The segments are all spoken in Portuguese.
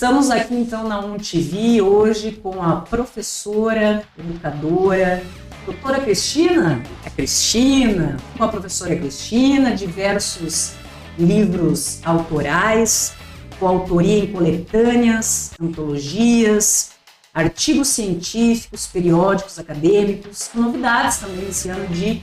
Estamos aqui então na UniTV hoje com a professora, educadora, doutora Cristina, com a professora Cristina, diversos livros autorais, coautoria em coletâneas, antologias, artigos científicos, periódicos acadêmicos, novidades também esse ano de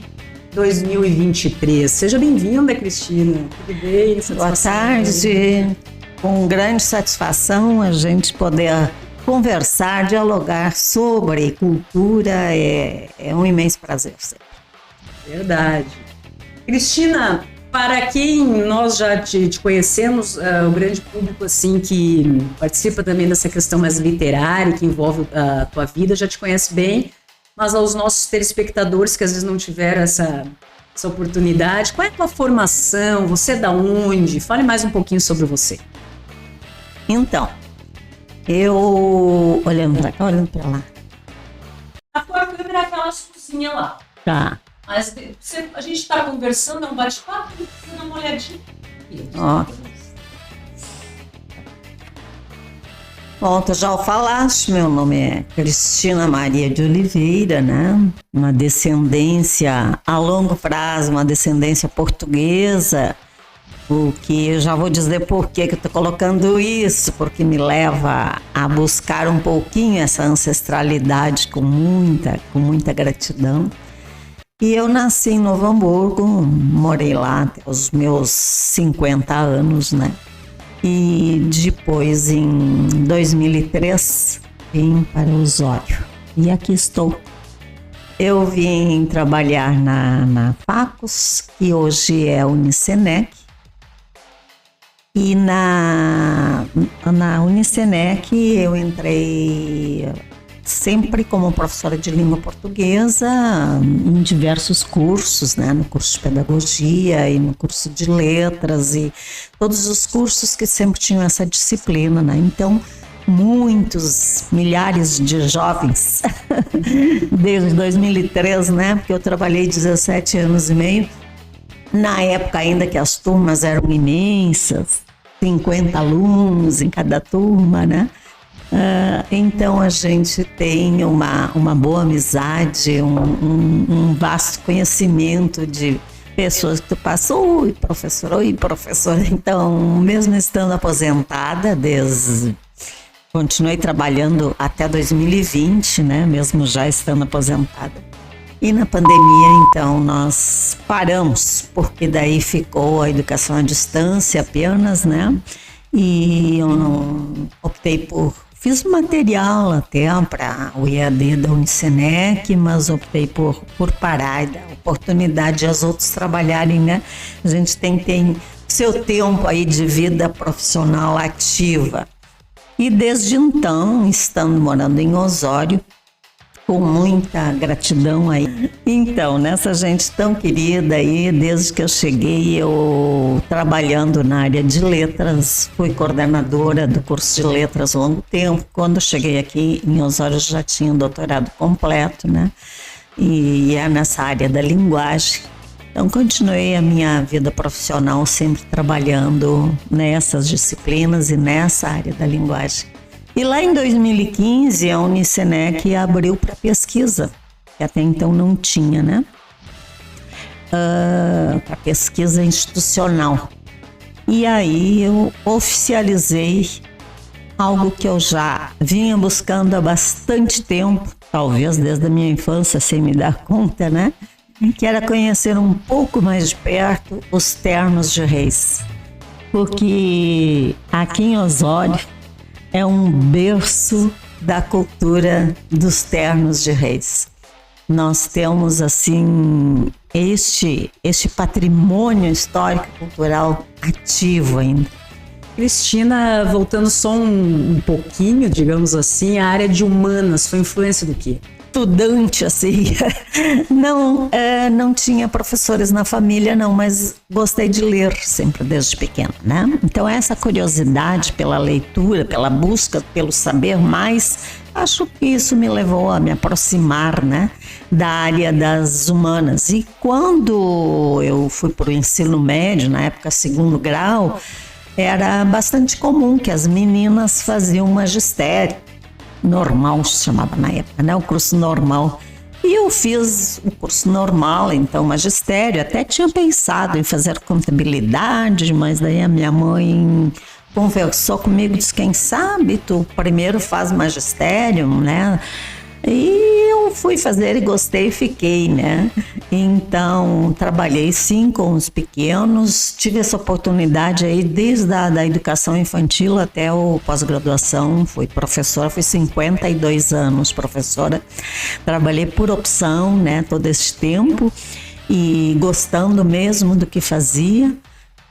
2023. Seja bem-vinda, Cristina. Tudo bem? Boa tarde. Com grande satisfação a gente poder conversar, dialogar sobre cultura é um imenso prazer sempre. Verdade. Cristina, para quem nós já te conhecemos, o grande público assim que participa também dessa questão mais literária, que envolve a tua vida, já te conhece bem, mas aos nossos telespectadores que às vezes não tiveram essa oportunidade, qual é a tua formação? Você é da onde? Fale mais um pouquinho sobre você. Então, eu... olhando pra lá. A tua câmera é aquela cozinha lá. Tá. Mas a gente está conversando, é um bate-papo, você dá uma olhadinha. Ó. Bom, tu já falaste, meu nome é Cristina Maria de Oliveira, né? Uma descendência a longo prazo, uma descendência portuguesa, o que eu já vou dizer por que eu tô colocando isso, porque me leva a buscar um pouquinho essa ancestralidade com muita gratidão. E eu nasci em Novo Hamburgo, morei lá até os meus 50 anos, né? E depois, em 2003, vim para Osório. E aqui estou. Eu vim trabalhar na Facos, que hoje é Unicenec. E na Unicenec eu entrei sempre como professora de língua portuguesa em diversos cursos, né? No curso de pedagogia e no curso de letras e todos os cursos que sempre tinham essa disciplina, né? Então, milhares de jovens, desde 2003, né? Porque eu trabalhei 17 anos e meio, na época ainda que as turmas eram imensas, 50 alunos em cada turma, né? Então a gente tem uma boa amizade, um vasto conhecimento de pessoas que tu passou, oi professor. Então, mesmo estando aposentada, continuei trabalhando até 2020, né? Mesmo já estando aposentada. E na pandemia, então, nós paramos, porque daí ficou a educação à distância apenas, né? E eu não optei fiz material até para o EAD da Unicenec, mas optei por parar e dar oportunidade aos outros trabalharem, né? A gente tem seu tempo aí de vida profissional ativa. E desde então, estando morando em Osório, com muita gratidão aí. Então, nessa gente tão querida aí, desde que eu cheguei, eu trabalhando na área de letras, fui coordenadora do curso de letras há longo tempo. Quando eu cheguei aqui em Osório, eu já tinha um doutorado completo, né? E é nessa área da linguagem. Então, continuei a minha vida profissional sempre trabalhando nessas disciplinas e nessa área da linguagem. E lá em 2015, a Unicenec abriu para pesquisa, que até então não tinha, né? Para pesquisa institucional. E aí eu oficializei algo que eu já vinha buscando há bastante tempo, talvez desde a minha infância, sem me dar conta, né? Que era conhecer um pouco mais de perto os ternos de reis. Porque aqui em Osório, é um berço da cultura dos ternos de reis. Nós temos, assim, este patrimônio histórico e cultural ativo ainda. Cristina, voltando só um pouquinho, digamos assim, a área de humanas foi influência do quê? Estudante, assim, não tinha professores na família, não, mas gostei de ler sempre desde pequena, né? Então essa curiosidade pela leitura, pela busca, pelo saber mais, acho que isso me levou a me aproximar, né, da área das humanas. E quando eu fui para o ensino médio, na época segundo grau, era bastante comum que as meninas faziam magistério normal, se chamava na época, né? O curso normal. E eu fiz o curso normal, então magistério. Até tinha pensado em fazer contabilidade, mas daí a minha mãe conversou comigo, disse, quem sabe tu primeiro faz magistério, né? E eu fui fazer e gostei e fiquei, né? Então, trabalhei sim com os pequenos, tive essa oportunidade aí desde a educação infantil até o pós-graduação, fui professora, fui 52 anos professora, trabalhei por opção, né, todo esse tempo e gostando mesmo do que fazia.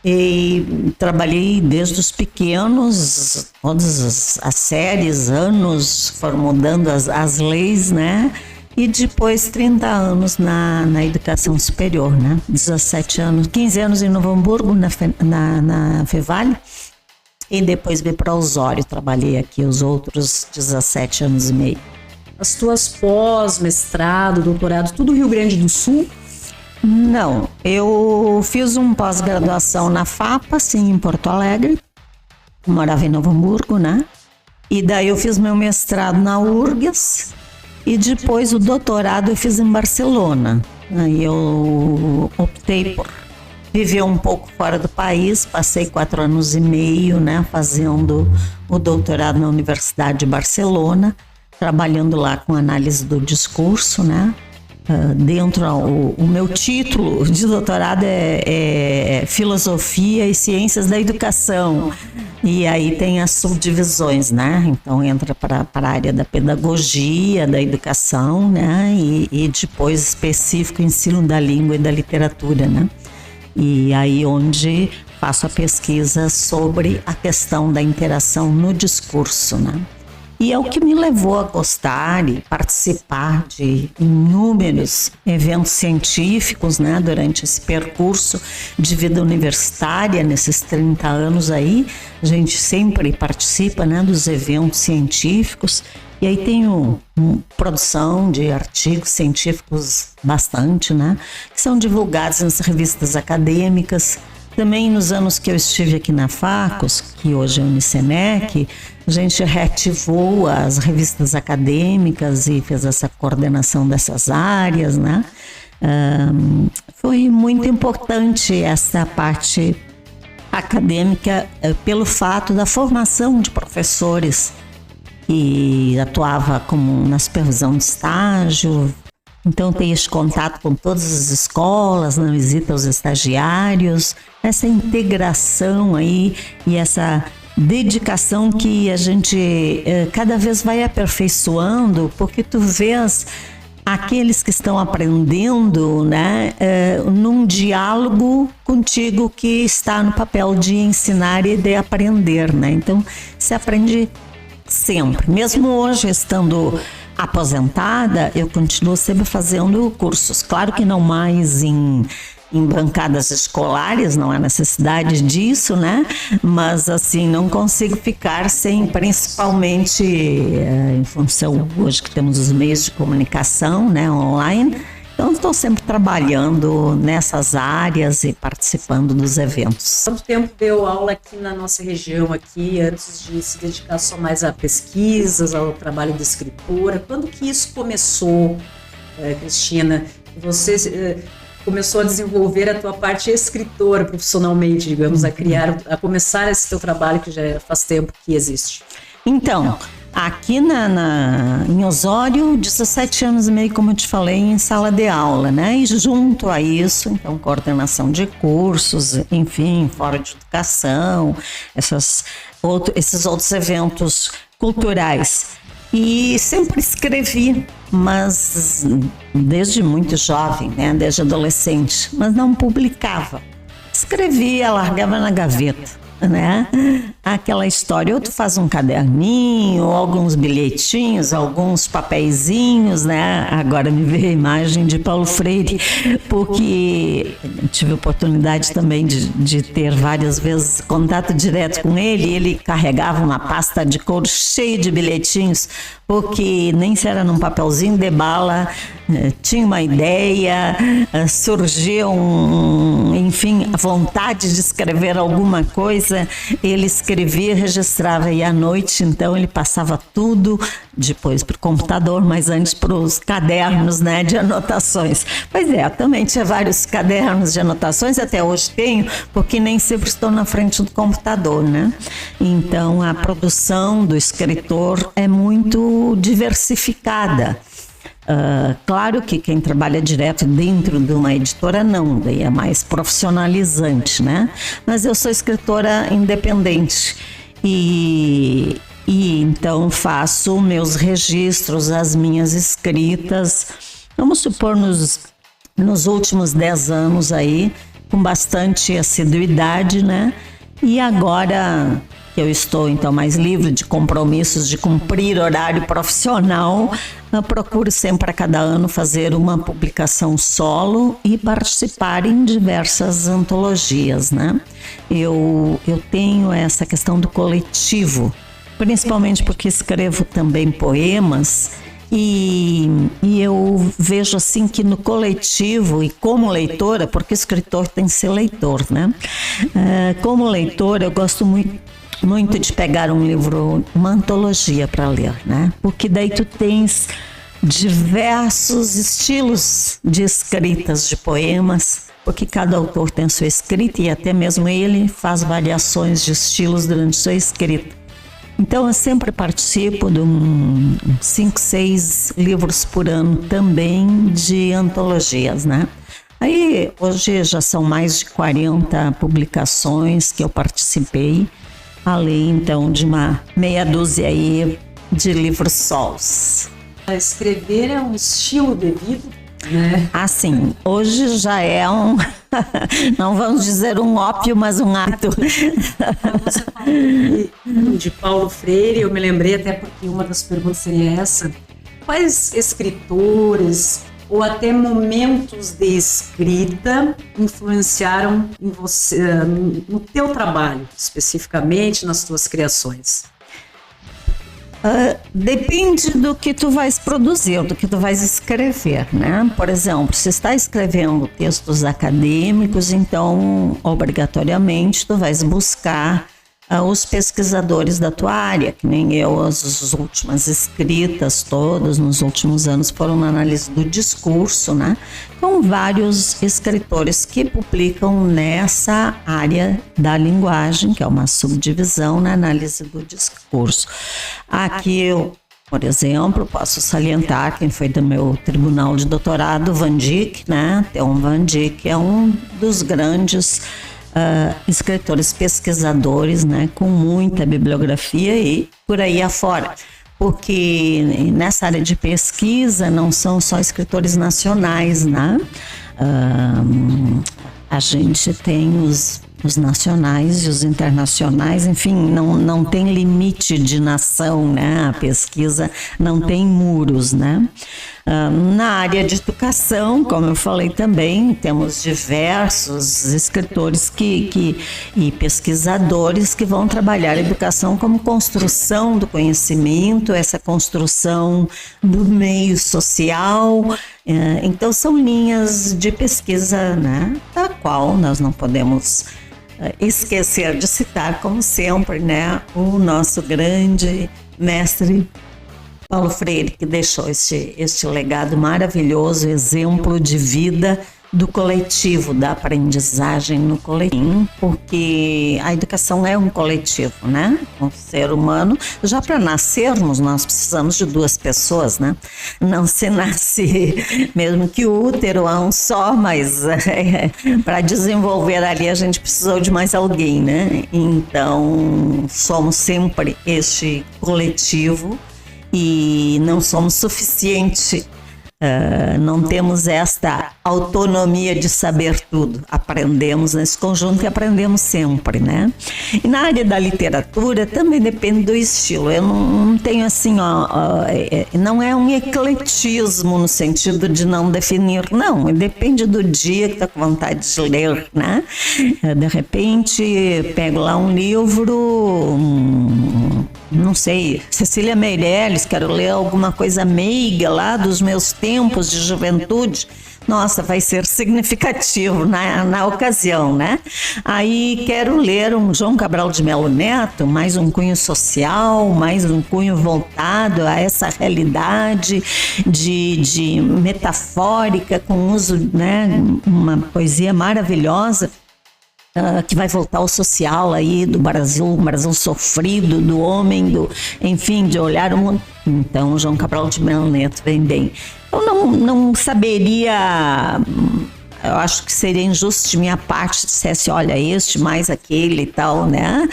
E trabalhei desde os pequenos, todas as séries, anos, foram mudando as leis, né? E depois 30 anos na educação superior, né? 17 anos, 15 anos em Novo Hamburgo, na Fevale, e depois vim para Osório, trabalhei aqui os outros 17 anos e meio. As tuas pós, mestrado, doutorado, tudo Rio Grande do Sul? Não, eu fiz um pós-graduação na FAPA, sim, em Porto Alegre, morava em Novo Hamburgo, né? E daí eu fiz meu mestrado na URGS e depois o doutorado eu fiz em Barcelona. Aí eu optei por viver um pouco fora do país, passei 4 anos e meio, né, fazendo o doutorado na Universidade de Barcelona, trabalhando lá com análise do discurso, né? O meu título de doutorado é Filosofia e Ciências da Educação, e aí tem as subdivisões, né? Então entra para a área da pedagogia, da educação, né? E depois específico ensino da língua e da literatura, né? E aí onde faço a pesquisa sobre a questão da interação no discurso, né? E é o que me levou a gostar e participar de inúmeros eventos científicos, né, durante esse percurso de vida universitária, nesses 30 anos aí. A gente sempre participa, né, dos eventos científicos. E aí tenho produção de artigos científicos bastante, né, que são divulgados nas revistas acadêmicas. Também nos anos que eu estive aqui na Facos, que hoje é o Unicenec, a gente reativou as revistas acadêmicas e fez essa coordenação dessas áreas, né? Foi muito importante essa parte acadêmica pelo fato da formação de professores que atuava como na supervisão de estágio. Então tem esse contato com todas as escolas, na visita aos estagiários, essa integração aí e essa dedicação que a gente cada vez vai aperfeiçoando, porque tu vês aqueles que estão aprendendo, né, num diálogo contigo que está no papel de ensinar e de aprender, né? Então se aprende sempre, mesmo hoje estando aposentada, eu continuo sempre fazendo cursos. Claro que não mais em bancadas escolares, não há necessidade disso, né? Mas assim, não consigo ficar sem, principalmente em função hoje que temos os meios de comunicação, né, online. Então estou sempre trabalhando nessas áreas e participando dos eventos. Quanto tempo deu aula aqui na nossa região, aqui, antes de se dedicar só mais a pesquisas, ao trabalho de escritora? Quando que isso começou, Cristina? Você começou a desenvolver a tua parte escritora profissionalmente, digamos, a começar esse teu trabalho que já faz tempo que existe? Então, aqui em Osório, 17 anos e meio, como eu te falei, em sala de aula, né? E junto a isso, então, coordenação de cursos, enfim, fora de educação, esses outros eventos culturais. E sempre escrevi, mas desde muito jovem, né? Desde adolescente, mas não publicava. Escrevia, largava na gaveta, né? aquela história, ou tu faz um caderninho, alguns bilhetinhos, alguns papeizinhos, né? Agora me veio a imagem de Paulo Freire, porque tive a oportunidade também de ter várias vezes contato direto com ele. Ele carregava uma pasta de couro cheia de bilhetinhos, porque nem se era num papelzinho de bala, tinha uma ideia, surgia enfim, a vontade de escrever alguma coisa, ele escrevia, registrava, e à noite então ele passava tudo, depois para o computador, mas antes para os cadernos, né, de anotações. Pois é, também tinha vários cadernos de anotações, até hoje tenho, porque nem sempre estou na frente do computador, né? Então a produção do escritor é muito diversificada. Claro que quem trabalha direto dentro de uma editora não, daí é mais profissionalizante, né? Mas eu sou escritora independente e então faço meus registros, as minhas escritas, vamos supor nos últimos 10 anos aí, com bastante assiduidade, né? E agora que eu estou então mais livre de compromissos de cumprir horário profissional, eu procuro sempre a cada ano fazer uma publicação solo e participar em diversas antologias, né? Eu tenho essa questão do coletivo, principalmente porque escrevo também poemas. E eu vejo assim que no coletivo e como leitora, porque escritor tem que ser leitor, né? Como leitora eu gosto muito de pegar um livro, uma antologia para ler, né? Porque daí tu tens diversos estilos de escritas de poemas, porque cada autor tem sua escrita e até mesmo ele faz variações de estilos durante sua escrita. Então eu sempre participo de 5, 6 livros por ano também de antologias, né? Aí hoje já são mais de 40 publicações que eu participei, além então de uma meia dúzia aí de livros solos. Escrever é um estilo de vida, né? Assim, hoje já é não vamos dizer um ópio, mas um ato. Você falou de Paulo Freire, eu me lembrei até porque uma das perguntas seria essa: quais escritores ou até momentos de escrita influenciaram em você, no teu trabalho, especificamente nas tuas criações? Depende do que tu vais produzir, do que tu vais escrever, né? Por exemplo, se está escrevendo textos acadêmicos, então obrigatoriamente tu vais buscar os pesquisadores da tua área, que nem eu, as últimas escritas todas nos últimos anos foram na análise do discurso, né? Com vários escritores que publicam nessa área da linguagem, que é uma subdivisão na análise do discurso. Aqui eu, por exemplo, posso salientar quem foi do meu tribunal de doutorado, Van Dyck, né? Theon Van Dyck é um dos grandes escritores pesquisadores, né, com muita bibliografia e por aí afora, porque nessa área de pesquisa não são só escritores nacionais, né? A gente tem os nacionais e os internacionais, enfim, não tem limite de nação, né? A pesquisa não tem muros, né? Na área de educação, como eu falei também, temos diversos escritores e pesquisadores que vão trabalhar a educação como construção do conhecimento, essa construção do meio social. Então são linhas de pesquisa, né, da qual nós não podemos esquecer de citar, como sempre, né, o nosso grande mestre Paulo Freire, que deixou este legado maravilhoso, exemplo de vida do coletivo, da aprendizagem no coletivo, porque a educação é um coletivo, né? Um ser humano, já para nascermos nós precisamos de 2 pessoas, né? Não se nasce, mesmo que o útero é um só, mas para desenvolver ali a gente precisou de mais alguém, né? Então somos sempre este coletivo e não somos suficiente Não temos esta autonomia de saber tudo. Aprendemos nesse conjunto e aprendemos sempre, né? E na área da literatura também depende do estilo. Eu não tenho assim, não é um ecletismo no sentido de não definir, não. Depende do dia que está com vontade de ler, né? De repente, pego lá um livro, não sei, Cecília Meirelles, quero ler alguma coisa meiga lá dos meus tempos de juventude. Nossa, vai ser significativo na ocasião, né? Aí quero ler um João Cabral de Melo Neto, mais um cunho social, mais um cunho voltado a essa realidade de metafórica, com uso, né? Uma poesia maravilhosa. Que vai voltar ao social aí do Brasil, um Brasil sofrido, do homem, enfim, de olhar o mundo. Então, João Cabral de Melo Neto vem bem. Eu não saberia, eu acho que seria injusto de minha parte se dissesse, olha, este mais aquele e tal, né?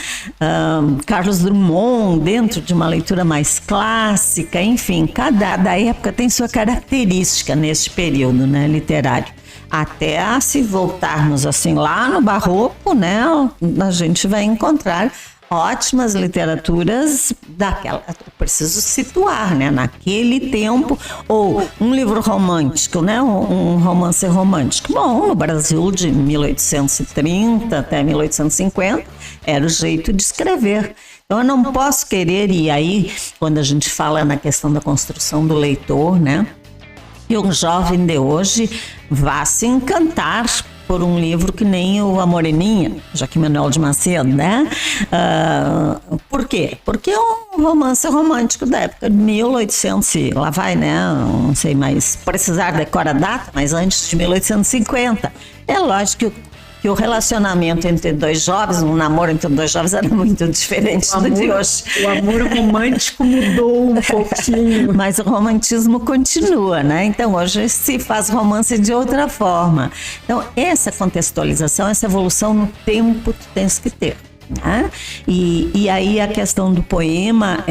Carlos Drummond, dentro de uma leitura mais clássica, enfim, cada época tem sua característica nesse período, né, literário. Até se voltarmos assim lá no barroco, né, a gente vai encontrar ótimas literaturas daquela, preciso situar, né, naquele tempo, ou um livro romântico, né, um romance romântico. Bom, no Brasil de 1830 até 1850 era o jeito de escrever. Então eu não posso querer, e aí quando a gente fala na questão da construção do leitor, né, e um jovem de hoje vá se encantar por um livro que nem o A Moreninha, Joaquim Manuel de Macedo, né? Por quê? Porque é um romance romântico da época de 1800, lá vai, né? Não sei mais precisar decorar a data, mas antes de 1850. É lógico que o relacionamento entre dois jovens, um namoro entre dois jovens era muito diferente do de hoje. O amor romântico mudou um pouquinho. Mas o romantismo continua, né? Então hoje se faz romance de outra forma. Então essa contextualização, essa evolução no tempo tu tens que ter. Né? E aí a questão do poema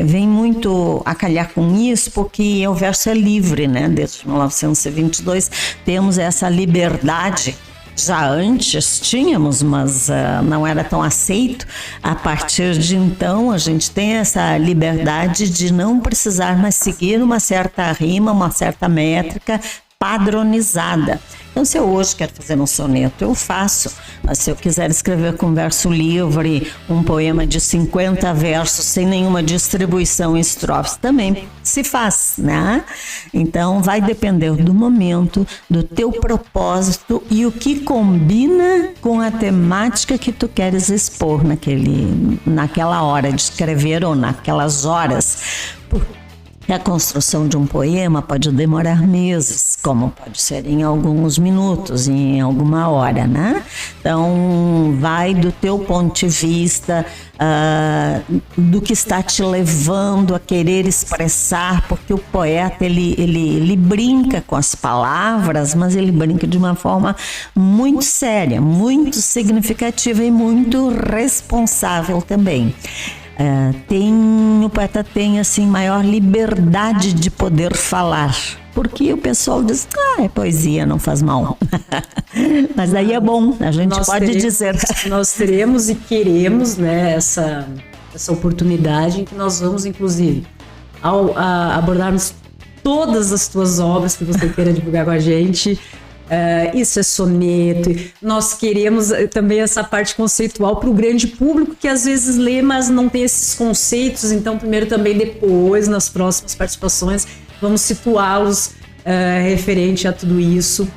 vem muito a calhar com isso, porque o verso é livre, né? Desde 1922 temos essa liberdade. Já antes tínhamos, mas não era tão aceito. A partir de então, a gente tem essa liberdade de não precisar mais seguir uma certa rima, uma certa métrica padronizada. Então, se eu hoje quero fazer um soneto, eu faço. Mas se eu quiser escrever com verso livre, um poema de 50 versos, sem nenhuma distribuição em estrofes, também se faz, né? Então, vai depender do momento, do teu propósito e o que combina com a temática que tu queres expor naquela hora de escrever ou naquelas horas. A construção de um poema pode demorar meses, como pode ser em alguns minutos, em alguma hora, né? Então, vai do teu ponto de vista, do que está te levando a querer expressar, porque o poeta, ele brinca com as palavras, mas ele brinca de uma forma muito séria, muito significativa e muito responsável também. O poeta tem assim maior liberdade de poder falar, porque o pessoal diz, é poesia, não faz mal. Mas aí é bom, a gente pode dizer. Nós teremos e queremos, né, essa oportunidade em que nós vamos, inclusive, ao abordarmos todas as tuas obras que você queira divulgar com a gente. Isso é soneto. Nós queremos também essa parte conceitual para o grande público que às vezes lê, mas não tem esses conceitos. Então, primeiro também depois, nas próximas participações, vamos situá-los referente a tudo isso.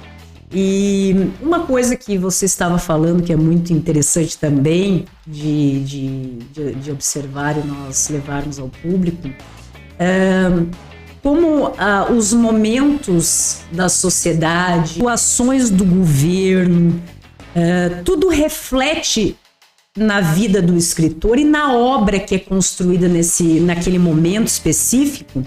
E uma coisa que você estava falando que é muito interessante também de observar e nós levarmos ao público, como os momentos da sociedade, ações do governo, tudo reflete na vida do escritor e na obra que é construída naquele momento específico.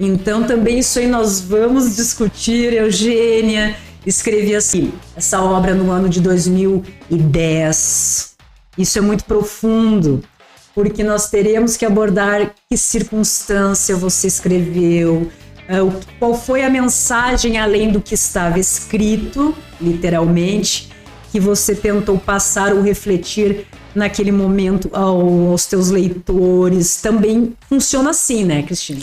Então também isso aí nós vamos discutir. Eugênia escrevi assim, essa obra no ano de 2010. Isso é muito profundo, porque nós teremos que abordar que circunstância você escreveu, Qual foi a mensagem, além do que estava escrito, literalmente, que você tentou passar ou refletir naquele momento aos teus leitores? Também funciona assim, né, Cristina?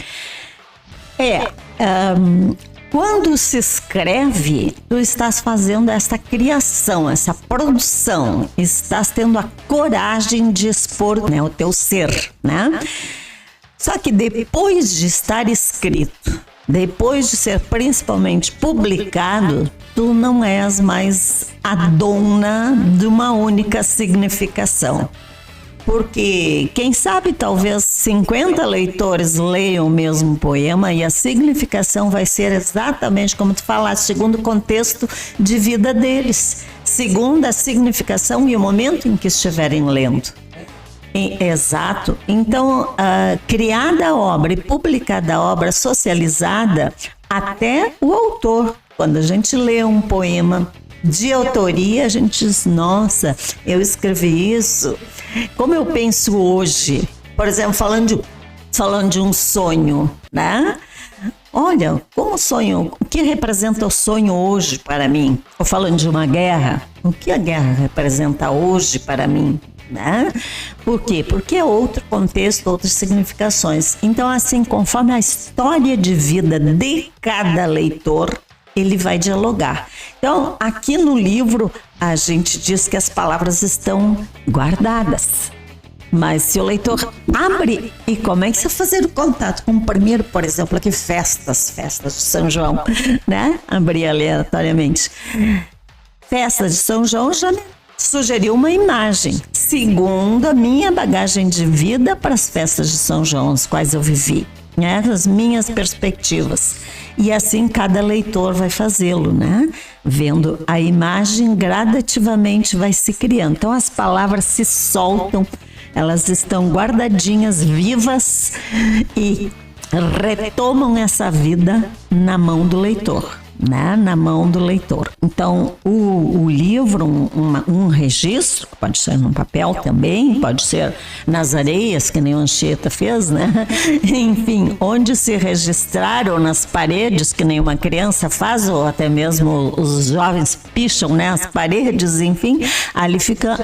Quando se escreve, tu estás fazendo essa criação, essa produção, estás tendo a coragem de expor, né, o teu ser, né? Só que depois de estar escrito, depois de ser principalmente publicado, tu não és mais a dona de uma única significação. Porque, quem sabe, talvez 50 leitores leiam o mesmo poema e a significação vai ser exatamente como tu falaste, segundo o contexto de vida deles, segundo a significação e o momento em que estiverem lendo. Exato. Então, criada a obra e publicada a obra, socializada, até o autor, quando a gente lê um poema de autoria, a gente diz, nossa, eu escrevi isso. Como eu penso hoje, por exemplo, falando de um sonho, né? Olha, como sonho, o que representa o sonho hoje para mim? Ou falando de uma guerra, o que a guerra representa hoje para mim? Né? Por quê? Porque é outro contexto, outras significações. Então, assim, conforme a história de vida de cada leitor, ele vai dialogar. Então, aqui no livro, a gente diz que as palavras estão guardadas. Mas se o leitor abre e começa a fazer o contato com o primeiro, por exemplo, aqui festas de São João, né? Abrir aleatoriamente. Festas de São João já sugeriu uma imagem, segundo a minha bagagem de vida para as festas de São João, as quais eu vivi, né? As minhas perspectivas. E assim cada leitor vai fazê-lo, né? Vendo a imagem, gradativamente vai se criando. Então as palavras se soltam, elas estão guardadinhas, vivas e retomam essa vida na mão do leitor. Né, na mão do leitor. Então, o livro, um registro, pode ser num papel também, pode ser nas areias, que nem o Anchieta fez, né? Enfim, onde se registrar, ou nas paredes, que nem uma criança faz, ou até mesmo os jovens picham, né, as paredes, enfim, ali fica...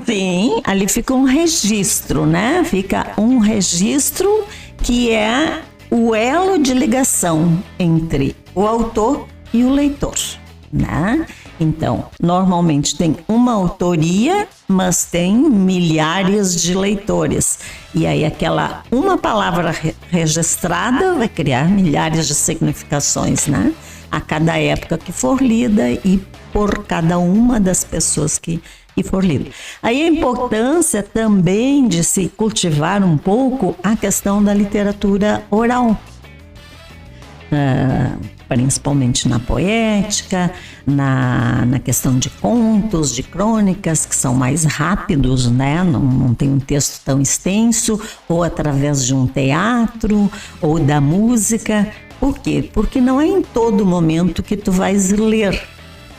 sim, ali fica um registro, né? Fica um registro que é o elo de ligação entre o autor e o leitor, né? Então, normalmente tem uma autoria, mas tem milhares de leitores. E aí aquela uma palavra registrada vai criar milhares de significações, né? A cada época que for lida e por cada uma das pessoas que for lido. Aí a importância também de se cultivar um pouco a questão da literatura oral, principalmente na poética, na questão de contos, de crônicas, que são mais rápidos, né? Não tem um texto tão extenso, ou através de um teatro, ou da música. Por quê? Porque não é em todo momento que tu vais ler.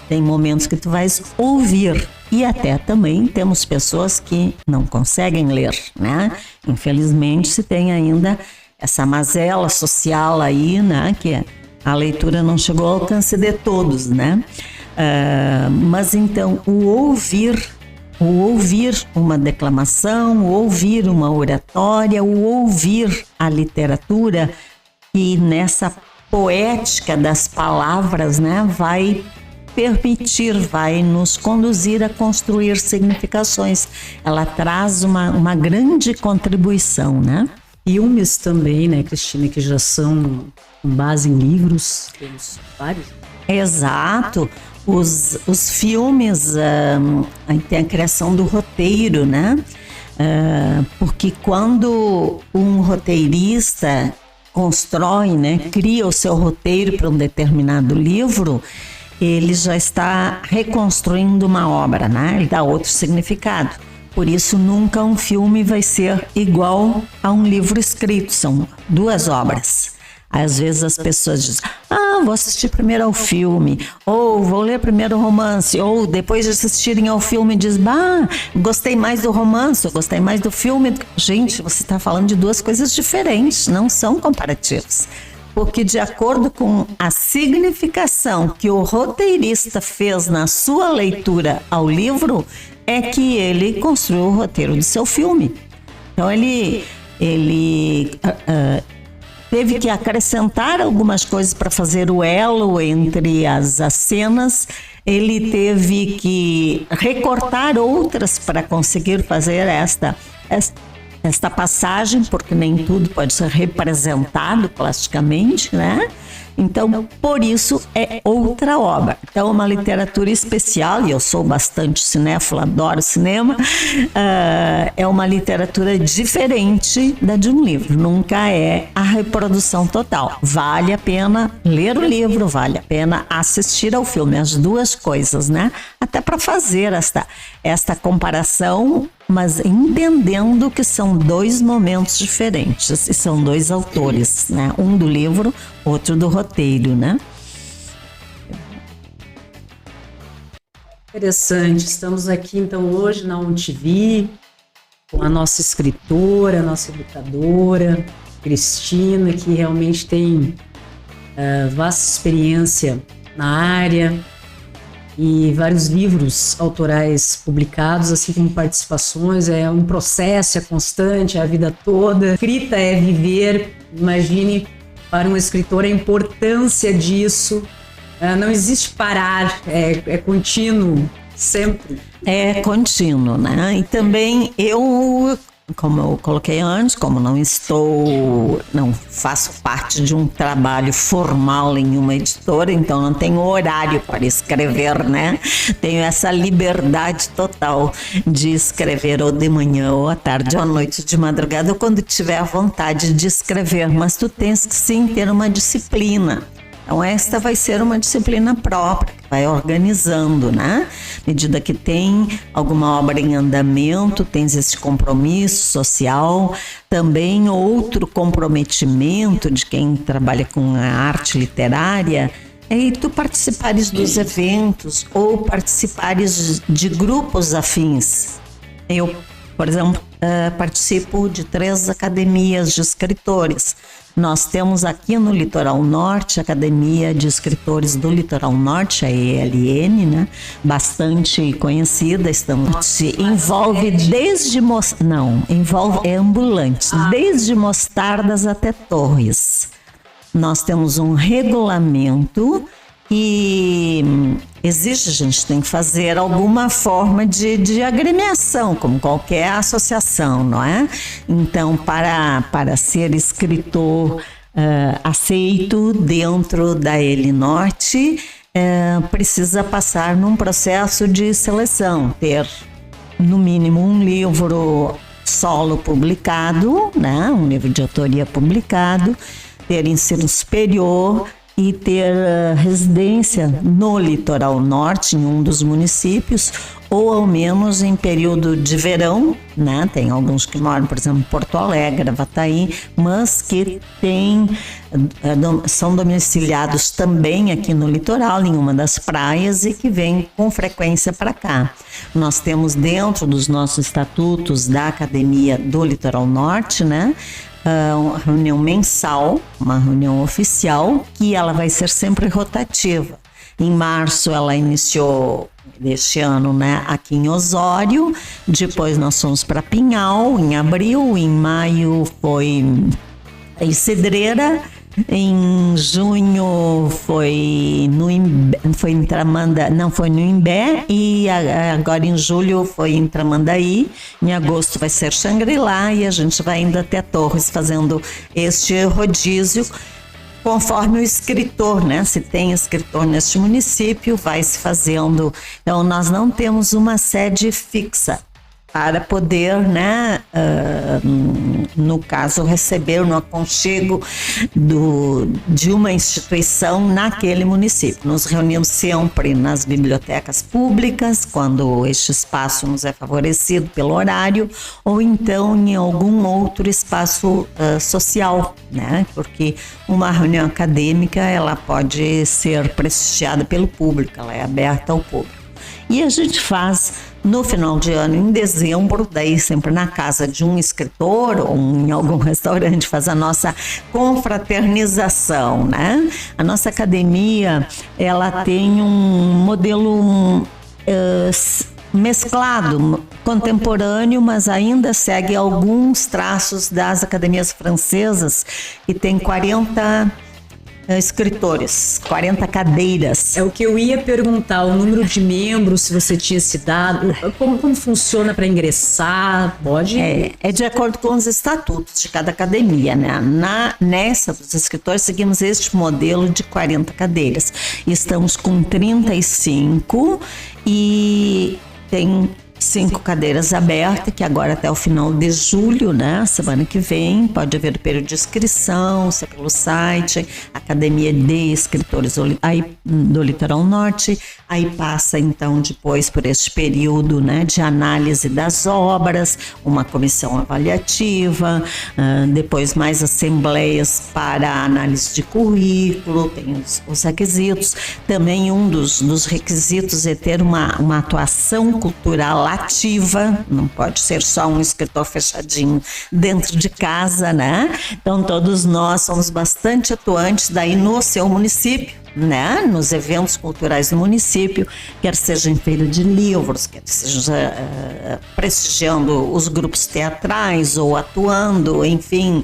Tem momentos que tu vais ouvir. E até também temos pessoas que não conseguem ler, né? Infelizmente se tem ainda essa mazela social aí, né? Que a leitura não chegou ao alcance de todos, né? Mas então o ouvir uma declamação, o ouvir uma oratória, o ouvir a literatura, e nessa poética das palavras, né? Vai nos conduzir a construir significações. Ela traz uma grande contribuição, né? Filmes também, né, Cristina, que já são com base em livros, temos vários. Exato. Os filmes, aí tem a criação do roteiro, né? Porque quando um roteirista constrói, né, cria o seu roteiro para um determinado livro, ele já está reconstruindo uma obra, né? Ele dá outro significado. Por isso, nunca um filme vai ser igual a um livro escrito. São duas obras. Às vezes as pessoas dizem, vou assistir primeiro ao filme, ou vou ler primeiro o romance, ou depois de assistirem ao filme diz, gostei mais do romance, eu gostei mais do filme. Gente, você está falando de duas coisas diferentes, não são comparativos. Porque de acordo com a significação que o roteirista fez na sua leitura ao livro, é que ele construiu o roteiro do seu filme. Então ele teve que acrescentar algumas coisas para fazer o elo entre as cenas, ele teve que recortar outras para conseguir fazer esta passagem, porque nem tudo pode ser representado plasticamente, né? Então, por isso é outra obra. Então, é uma literatura especial, e eu sou bastante cinéfila, adoro cinema, é uma literatura diferente da de um livro, nunca é a reprodução total. Vale a pena ler o livro, vale a pena assistir ao filme, as duas coisas, né? Até para fazer esta comparação, mas entendendo que são dois momentos diferentes, e são dois autores, né? Um do livro, outro do roteiro, né? Interessante. Estamos aqui, então, hoje na UNTV, com a nossa escritora, a nossa educadora, Cristina, que realmente tem vasta experiência na área, e vários livros autorais publicados, assim como participações. É um processo, é constante, é a vida toda. Escrita é viver. Imagine para um escritor a importância disso. Não existe parar, é contínuo, sempre. É contínuo, né? E também como eu coloquei antes, como não faço parte de um trabalho formal em uma editora, então não tenho horário para escrever, né? Tenho essa liberdade total de escrever ou de manhã, ou à tarde, ou à noite, de madrugada, ou quando tiver vontade de escrever, mas tu tens que sim ter uma disciplina. Então esta vai ser uma disciplina própria, que vai organizando, né? À medida que tem alguma obra em andamento, tens esse compromisso social, também outro comprometimento de quem trabalha com a arte literária, é tu participares dos eventos ou participares de grupos afins. Eu, por exemplo, participo de 3 academias de escritores. Nós temos aqui no Litoral Norte, a Academia de Escritores do Litoral Norte, a ELN, né? Bastante conhecida, envolve é ambulante, desde Mostardas até Torres. Nós temos um regulamento e exige, a gente tem que fazer alguma forma de agremiação, como qualquer associação, não é? Então, para ser escritor aceito dentro da Elinorte, precisa passar num processo de seleção, ter no mínimo um livro solo publicado, né? Um livro de autoria publicado, ter ensino superior e ter residência no Litoral Norte, em um dos municípios, ou ao menos em período de verão, né? Tem alguns que moram, por exemplo, em Porto Alegre, Gravataí, mas que são domiciliados também aqui no litoral, em uma das praias, e que vêm com frequência para cá. Nós temos dentro dos nossos estatutos da Academia do Litoral Norte, né? Uma reunião mensal, uma reunião oficial, que ela vai ser sempre rotativa. Em março ela iniciou deste ano, né, aqui em Osório, depois nós fomos para Pinhal, em abril, em maio foi em Cidreira, em junho foi no Imbé, e agora em julho foi em Tramandaí, em agosto vai ser Xangri-Lá, e a gente vai indo até Torres fazendo este rodízio conforme o escritor, né? Se tem escritor neste município, vai se fazendo. Então nós não temos uma sede fixa, para poder, né, no caso, receber no aconchego de uma instituição naquele município. Nos reunimos sempre nas bibliotecas públicas, quando este espaço nos é favorecido pelo horário, ou então em algum outro espaço social, né, porque uma reunião acadêmica, ela pode ser prestigiada pelo público, ela é aberta ao público. E a gente faz no final de ano, em dezembro, daí sempre na casa de um escritor ou em algum restaurante, faz a nossa confraternização, né? A nossa academia, ela tem um modelo mesclado, contemporâneo, mas ainda segue alguns traços das academias francesas, que tem 40 escritores, 40 cadeiras. É o que eu ia perguntar, o número de membros, se você tinha esse dado, como funciona para ingressar, pode? É de acordo com os estatutos de cada academia, né? Nessa dos escritores, seguimos este modelo de 40 cadeiras. Estamos com 35 e tem 5 cadeiras abertas, que agora até o final de julho, né? Semana que vem, pode haver o período de inscrição, se é pelo site, Academia de Escritores do Litoral Norte, aí passa então depois por este período, né, de análise das obras, uma comissão avaliativa, depois mais assembleias para análise de currículo, tem os requisitos. Também um dos requisitos é ter uma atuação cultural ativa, não pode ser só um escritor fechadinho dentro de casa, né? Então todos nós somos bastante atuantes daí no seu município, né? Nos eventos culturais do município, quer seja em feira de livros, quer seja prestigiando os grupos teatrais ou atuando, enfim,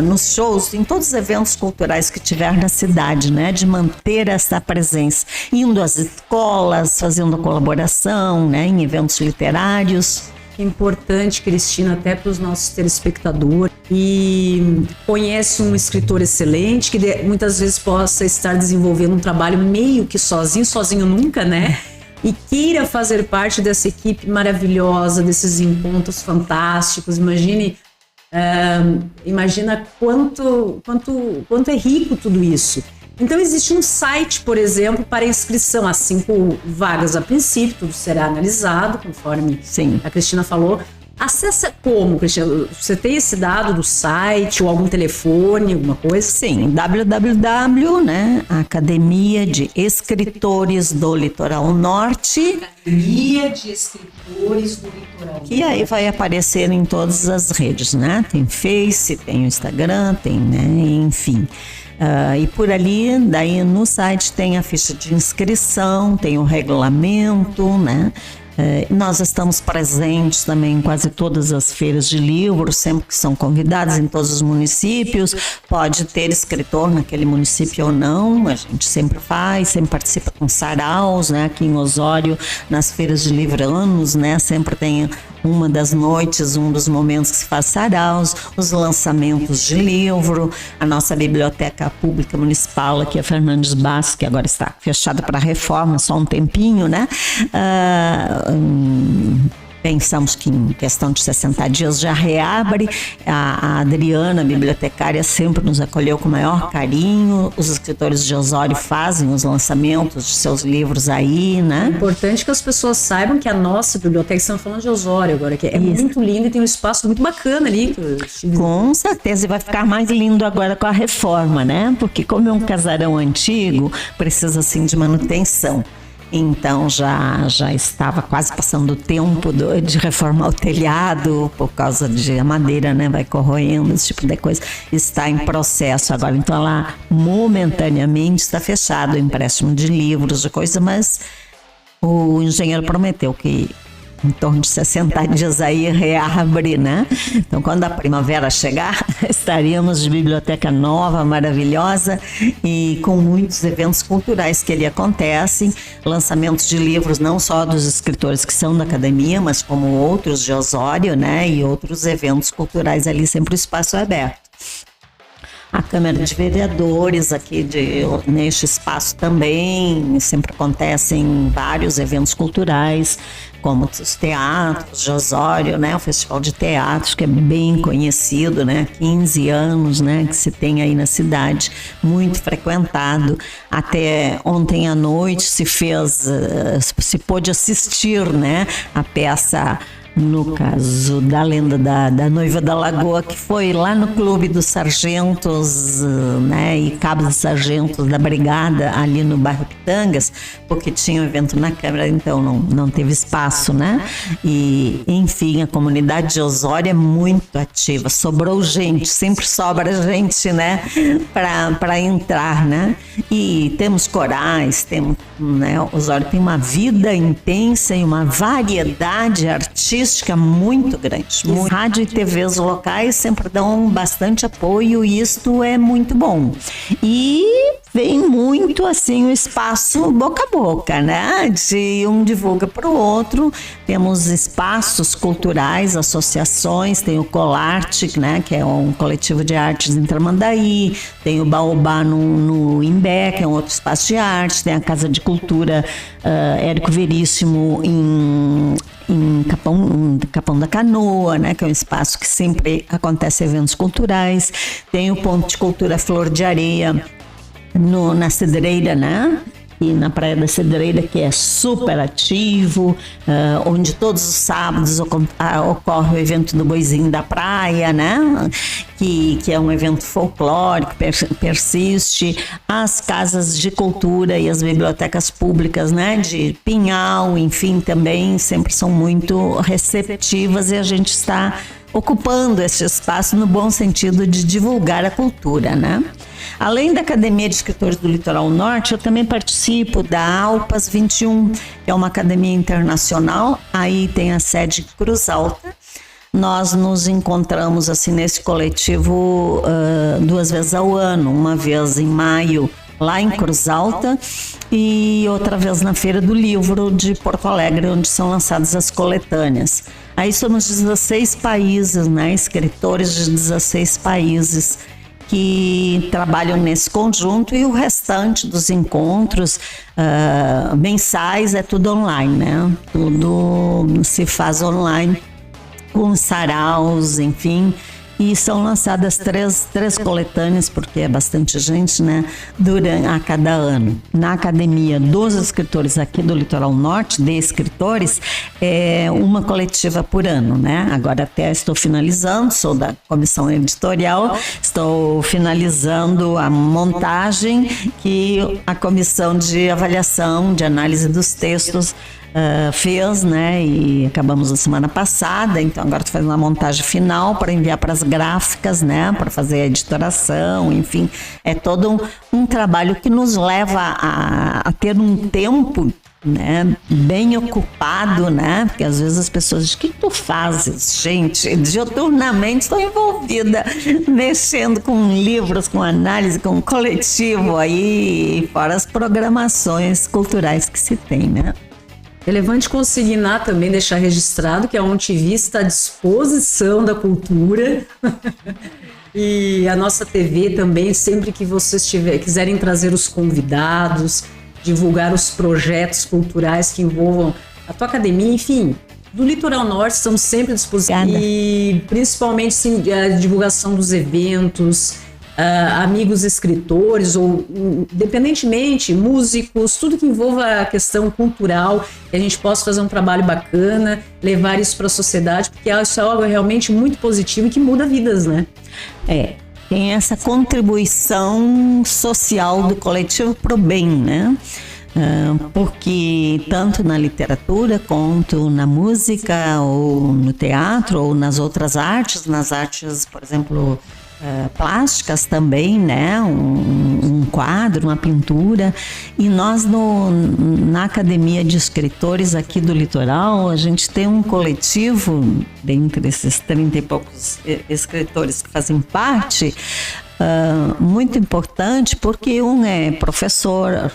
nos shows, em todos os eventos culturais que tiver na cidade, né? De manter essa presença, indo às escolas, fazendo colaboração, né? Em eventos literários. Importante, Cristina, até para os nossos telespectadores, e conhece um escritor excelente que muitas vezes possa estar desenvolvendo um trabalho meio que sozinho nunca, né? E queira fazer parte dessa equipe maravilhosa, desses encontros fantásticos. Imagina quanto é rico tudo isso. Então existe um site, por exemplo, para inscrição, as 5 vagas a princípio, tudo será analisado, conforme a Cristina falou. Acessa como, Cristina? Você tem esse dado do site ou algum telefone, alguma coisa? Sim, www, né? Academia de Escritores do Litoral Norte. Academia de Escritores do Litoral Norte. E aí vai aparecer em todas as redes, né? Tem Face, tem o Instagram, tem, né? Enfim. E por ali, daí no site tem a ficha de inscrição, tem o regulamento, né? Nós estamos presentes também em quase todas as feiras de livros, sempre que são convidados em todos os municípios. Pode ter escritor naquele município ou não, a gente sempre faz, sempre participa com saraus, né? Aqui em Osório, nas feiras de livranos, né? Sempre tem uma das noites, um dos momentos que se faz saraus, os lançamentos de livro, a nossa biblioteca pública municipal aqui, a Fernandes Bastos, que agora está fechada para reforma, só um tempinho, né? Pensamos que em questão de 60 dias já reabre. A Adriana, a bibliotecária, sempre nos acolheu com o maior carinho. Os escritores de Osório fazem os lançamentos de seus livros aí, né? É importante que as pessoas saibam que a nossa biblioteca, estamos falando de Osório agora, que é muito linda e tem um espaço muito bacana ali. Com certeza, e vai ficar mais lindo agora com a reforma, né? Porque como é um casarão antigo, precisa assim de manutenção. Então já estava quase passando o tempo de reformar o telhado, por causa de a madeira, né, vai corroendo, esse tipo de coisa. Está em processo agora. Então lá momentaneamente está fechado o empréstimo de livros, de coisa, mas o engenheiro prometeu que em torno de 60 dias aí reabre, né? Então, quando a primavera chegar, estaríamos de biblioteca nova, maravilhosa e com muitos eventos culturais que ali acontecem, lançamentos de livros não só dos escritores que são da academia, mas como outros de Osório, né? E outros eventos culturais ali, sempre o espaço é aberto. a Câmara de Vereadores aqui neste espaço também. Sempre acontecem vários eventos culturais, como os teatros de Osório, né? O Festival de Teatros, que é bem conhecido, né? 15 anos, né? Que se tem aí na cidade, muito frequentado. Até ontem à noite se pôde assistir, né? A peça, no caso da Lenda da Noiva da Lagoa, que foi lá no Clube dos Sargentos, né, e Cabos e Sargentos da Brigada, ali no bairro Pitangas, porque tinha um evento na Câmara, então não teve espaço, né? E, enfim, a comunidade de Osório é muito ativa, sobrou gente, sempre sobra gente, né, para entrar, né? E temos corais, né, Osório tem uma vida intensa e uma variedade artística muito grande. Rádio e TVs locais sempre dão bastante apoio e isto é muito bom. E vem muito assim o espaço boca a boca, né? De um divulga para o outro. Temos espaços culturais, associações, tem o Colarte, né? Que é um coletivo de artes em Tramandaí, tem o Baobá no Imbé, que é um outro espaço de arte, tem a Casa de Cultura Érico Veríssimo em Capão da Canoa, né, que é um espaço que sempre acontece eventos culturais. Tem o Ponto de Cultura Flor de Areia na Cedreira, né? E na Praia da Cedreira, que é super ativo, onde todos os sábados ocorre o evento do Boizinho da Praia, né? Que é um evento folclórico, persiste. As casas de cultura e as bibliotecas públicas, né? De Pinhal, enfim, também sempre são muito receptivas e a gente está ocupando esse espaço no bom sentido de divulgar a cultura, né? Além da Academia de Escritores do Litoral Norte, eu também participo da Alpas 21, que é uma academia internacional. Aí tem a sede em Cruz Alta. Nós nos encontramos assim nesse coletivo 2 vezes ao ano, uma vez em maio lá em Cruz Alta e outra vez na Feira do Livro de Porto Alegre, onde são lançadas as coletâneas. Aí somos 16 países, né? Escritores de 16 países que trabalham nesse conjunto e o restante dos encontros mensais é tudo online, né? Tudo se faz online com saraus, enfim. E são lançadas três coletâneas, porque é bastante gente, né, a cada ano. Na Academia dos Escritores aqui do Litoral Norte, de escritores, é uma coletiva por ano, né? Agora até estou finalizando, sou da comissão editorial, estou finalizando a montagem que a comissão de avaliação, de análise dos textos fez, né, e acabamos na semana passada, então agora estou fazendo a montagem final para enviar para as gráficas, né, para fazer a editoração, enfim, é todo um trabalho que nos leva a ter um tempo, né, bem ocupado, né, porque às vezes as pessoas dizem, o que tu fazes? Gente, diuturnamente estou envolvida, mexendo com livros, com análise, com coletivo aí, fora as programações culturais que se tem, né. Relevante consignar também, deixar registrado que a ONTV está à disposição da cultura e a nossa TV também, sempre que vocês quiserem trazer os convidados, divulgar os projetos culturais que envolvam a tua academia, enfim, do Litoral Norte, estamos sempre à disposição. Obrigada. E principalmente sim, a divulgação dos eventos, amigos escritores ou, independentemente, músicos, tudo que envolva a questão cultural, que a gente possa fazer um trabalho bacana, levar isso para a sociedade, porque isso é algo realmente muito positivo e que muda vidas, né? Tem essa contribuição social do coletivo pro bem, né? Porque tanto na literatura quanto na música ou no teatro ou nas outras artes, por exemplo, plásticas também, né? Um quadro, uma pintura. E nós na Academia de Escritores aqui do Litoral, a gente tem um coletivo, dentre esses 30 e poucos escritores que fazem parte, muito importante, porque um é professor,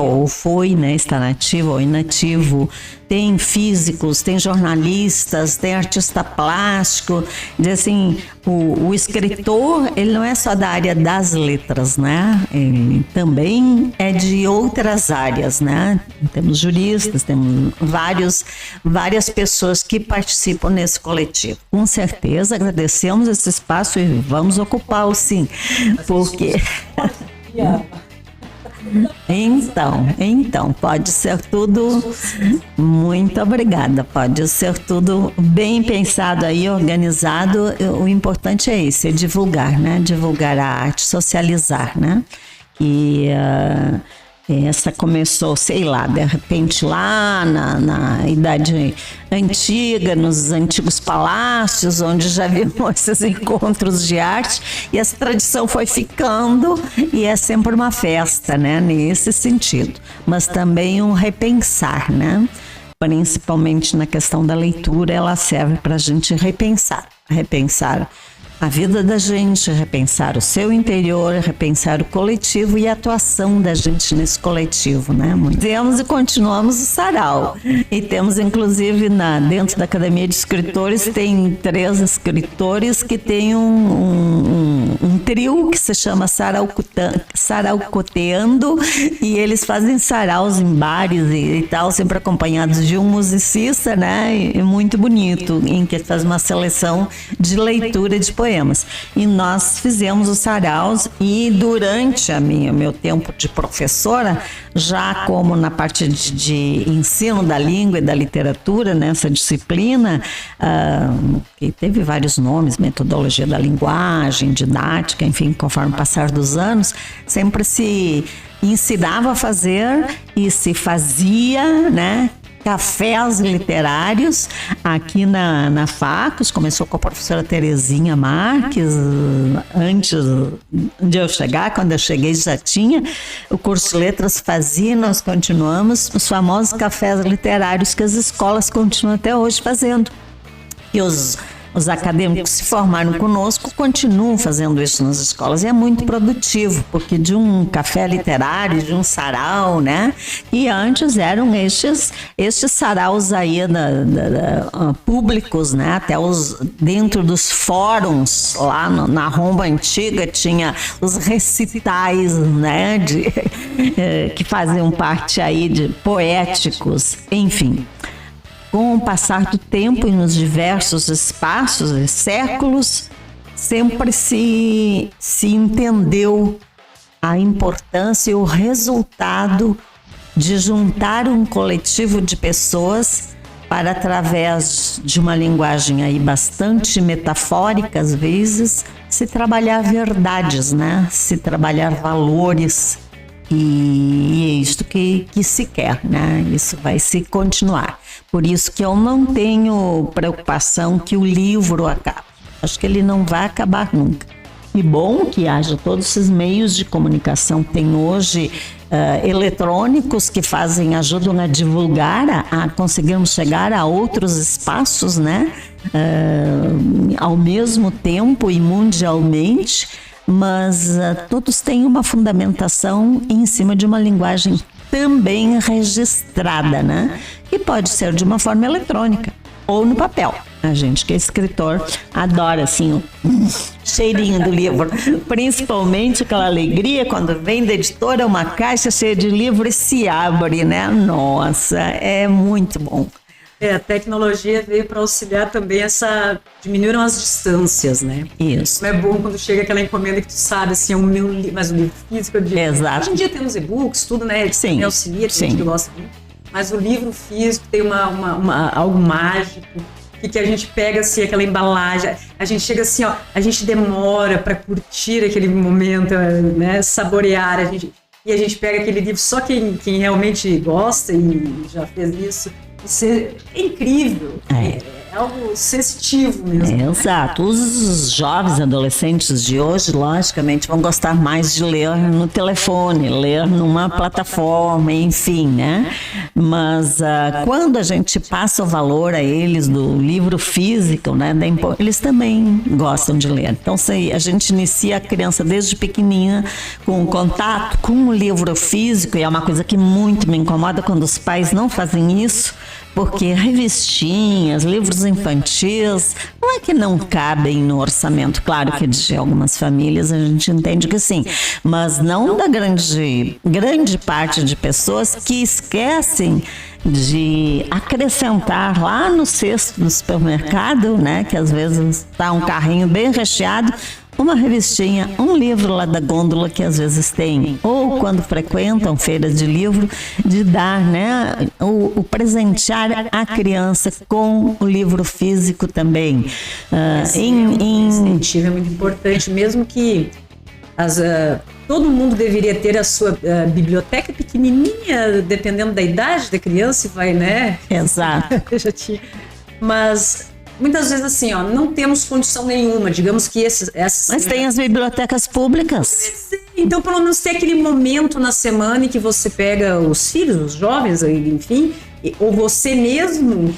ou foi, né, está nativo ou inativo, tem físicos, tem jornalistas, tem artista plástico. Diz assim, o escritor, ele não é só da área das letras, né? Ele também é de outras áreas, né? Temos juristas, temos várias pessoas que participam nesse coletivo. Com certeza, agradecemos esse espaço e vamos ocupá-lo, sim, porque... Então, pode ser tudo, muito obrigada, pode ser tudo bem pensado aí, organizado. O importante é isso, é divulgar, né? Divulgar a arte, socializar, né? E essa começou, sei lá, de repente lá na Idade Antiga, nos antigos palácios, onde já vimos esses encontros de arte, e essa tradição foi ficando, e é sempre uma festa, né, nesse sentido, mas também um repensar, né, principalmente na questão da leitura, ela serve para a gente repensar a vida da gente, repensar o seu interior, repensar o coletivo e a atuação da gente nesse coletivo, né? Temos e continuamos o sarau. E temos, inclusive, dentro da Academia de Escritores, tem 3 escritores que têm um trio que se chama Saraucoteando, e eles fazem saraus em bares e tal, sempre acompanhados de um musicista, né? E muito bonito, em que faz uma seleção de leitura de poemas. E nós fizemos os saraus, e durante meu tempo de professora, já como na parte de ensino da língua e da literatura, nessa disciplina, que teve vários nomes, metodologia da linguagem, didática, enfim, conforme o passar dos anos, sempre se ensinava a fazer e se fazia, né, cafés literários aqui na Facos. Começou com a professora Terezinha Marques, antes de eu chegar. Quando eu cheguei já tinha o curso de letras, fazia, nós continuamos os famosos cafés literários que as escolas continuam até hoje fazendo, e os acadêmicos que se formaram conosco continuam fazendo isso nas escolas, e é muito produtivo, porque de um café literário, de um sarau, né? E antes eram estes saraus aí públicos, né? Até dentro dos fóruns, lá na Roma Antiga, tinha os recitais, né? Que faziam parte aí de poéticos, enfim. Com o passar do tempo e nos diversos espaços e séculos, sempre se entendeu a importância e o resultado de juntar um coletivo de pessoas para, através de uma linguagem aí bastante metafórica, às vezes, se trabalhar verdades, né? Se trabalhar valores. E é isto que se quer, né? Isso vai se continuar. Por isso que eu não tenho preocupação que o livro acabe. Acho que ele não vai acabar nunca. E bom que haja todos esses meios de comunicação. Tem hoje eletrônicos que ajudam a divulgar, a conseguirmos chegar a outros espaços, né? Ao mesmo tempo e mundialmente. Mas todos têm uma fundamentação em cima de uma linguagem também registrada, né? E pode ser de uma forma eletrônica ou no papel. A gente que é escritor adora, assim, o cheirinho do livro, principalmente aquela alegria quando vem da editora uma caixa cheia de livro e se abre, né? Nossa, é muito bom. A tecnologia veio para auxiliar também diminuíram as distâncias, né? Isso. Como é bom quando chega aquela encomenda que tu sabe, assim, mas o livro físico... Exato. Hoje em dia temos e-books, tudo, né? Sim. Auxilia, tem gente que gosta muito. Mas o livro físico tem algo mágico, que a gente pega, assim, aquela embalagem, a gente chega assim, ó, a gente demora para curtir aquele momento, né? Saborear, e a gente pega aquele livro, só quem realmente gosta e já fez isso. Isso é incrível. É algo sensitivo mesmo. Exato. Os jovens adolescentes de hoje, logicamente, vão gostar mais de ler no telefone, ler numa plataforma, enfim, né? Mas quando a gente passa o valor a eles do livro físico, né, eles também gostam de ler. Então, se a gente inicia a criança desde pequenininha com o contato com o livro físico, e é uma coisa que muito me incomoda quando os pais não fazem isso, porque revistinhas, livros infantis, não é que não cabem no orçamento. Claro que de algumas famílias a gente entende que sim, mas não da grande parte de pessoas que esquecem de acrescentar lá no cesto do supermercado, né, que às vezes está um carrinho bem recheado, uma revistinha, um livro lá da gôndola que às vezes tem, ou quando frequentam feiras de livro, de dar, né, o presentear a criança com o livro físico também. Incentivo é muito importante, mesmo que todo mundo deveria ter a sua biblioteca pequenininha, dependendo da idade da criança, vai, né? Exato. Mas muitas vezes assim, não temos condição nenhuma, digamos que essas... Mas tem as bibliotecas públicas. Então, pelo menos tem aquele momento na semana em que você pega os filhos, os jovens, enfim, ou você mesmo...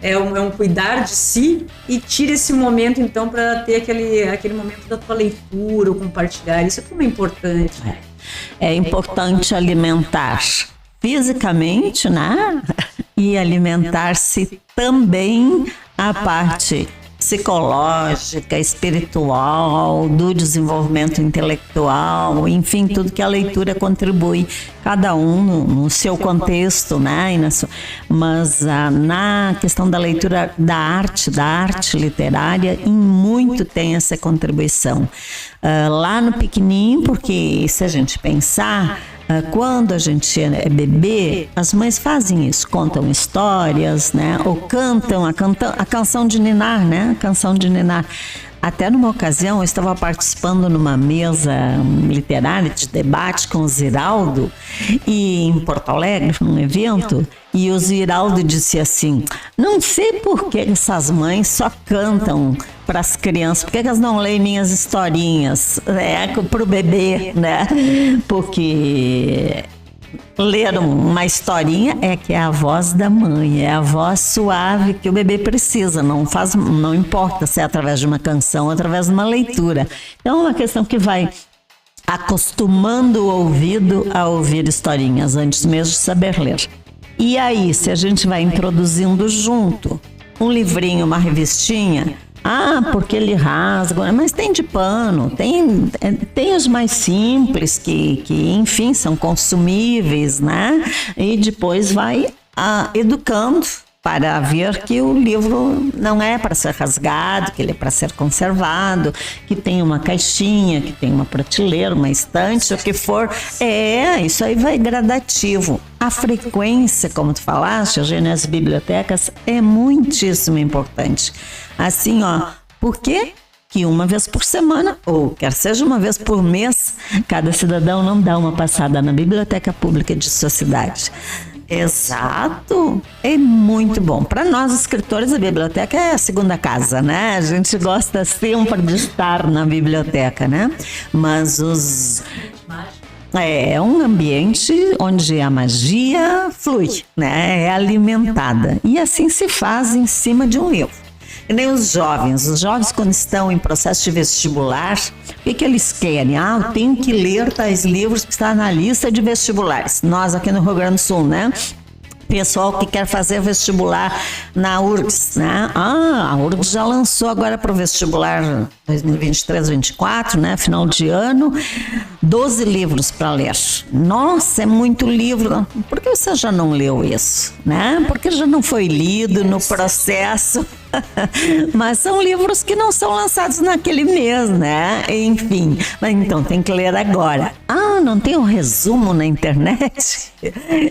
É um cuidar de si e tira esse momento, então, para ter aquele momento da tua leitura, ou compartilhar. Isso é como é importante. É importante alimentar fisicamente, né? E alimentar-se também a parte psicológica, espiritual, do desenvolvimento intelectual, enfim, tudo que a leitura contribui, cada um no seu contexto, né? Mas na questão da leitura da arte literária, em muito tem essa contribuição. Lá no pequenininho, porque se a gente pensar, quando a gente é bebê, as mães fazem isso, contam histórias, né? Ou cantam a canção de ninar, né? A canção de ninar. Até numa ocasião, eu estava participando numa mesa literária de debate com o Ziraldo, e em Porto Alegre, num evento, e o Ziraldo disse assim: não sei por que essas mães só cantam para as crianças, por que elas não leem minhas historinhas para o bebê, né? Porque ler uma historinha que é a voz da mãe, é a voz suave que o bebê precisa, não importa se é através de uma canção ou através de uma leitura. Então é uma questão que vai acostumando o ouvido a ouvir historinhas antes mesmo de saber ler. E aí, se a gente vai introduzindo junto um livrinho, uma revistinha, porque ele rasga, mas tem de pano, tem os mais simples que enfim, são consumíveis, né? E depois vai educando para ver que o livro não é para ser rasgado, que ele é para ser conservado, que tem uma caixinha, que tem uma prateleira, uma estante, o que for. Isso aí vai gradativo. A frequência, como tu falaste, Eugênia, nas bibliotecas é muitíssimo importante. Assim, por quê? Que uma vez por semana, ou quer seja uma vez por mês, cada cidadão não dá uma passada na biblioteca pública de sua cidade. Exato, é muito bom. Para nós, escritores, a biblioteca é a segunda casa, né? A gente gosta sempre de estar na biblioteca, né? Mas é um ambiente onde a magia flui, né? É alimentada. E assim se faz em cima de um livro. E nem os jovens quando estão em processo de vestibular, o que eles querem? Eu tenho que ler tais livros que estão na lista de vestibulares. Nós aqui no Rio Grande do Sul, né? Pessoal que quer fazer vestibular na URGS, né? A URGS já lançou agora para o vestibular 2023-24, né? Final de ano, 12 livros para ler. Nossa, é muito livro. Por que você já não leu isso, né? Porque já não foi lido no processo. Mas são livros que não são lançados naquele mês, né? Enfim, mas então tem que ler agora. Não tem um resumo na internet?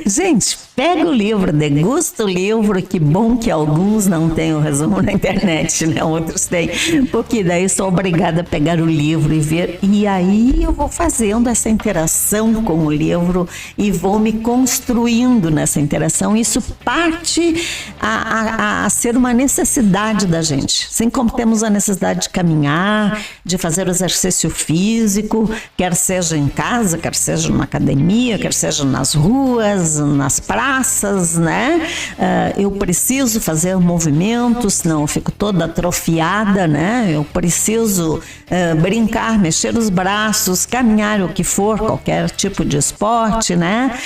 Gente, pega o livro, degusta o livro, que bom que alguns não têm o resumo na internet, né? Outros têm, porque daí sou obrigada a pegar o livro e ver, e aí eu vou fazendo essa interação com o livro e vou me construindo nessa interação. Isso parte a ser uma necessidade da gente, assim como temos a necessidade de caminhar, de fazer exercício físico, quer seja em casa, quer seja numa academia, quer seja nas ruas, nas praças, né? Eu preciso fazer movimentos, senão eu fico toda atrofiada, né? Eu preciso brincar, mexer os braços, caminhar, o que for, qualquer tipo de esporte, né?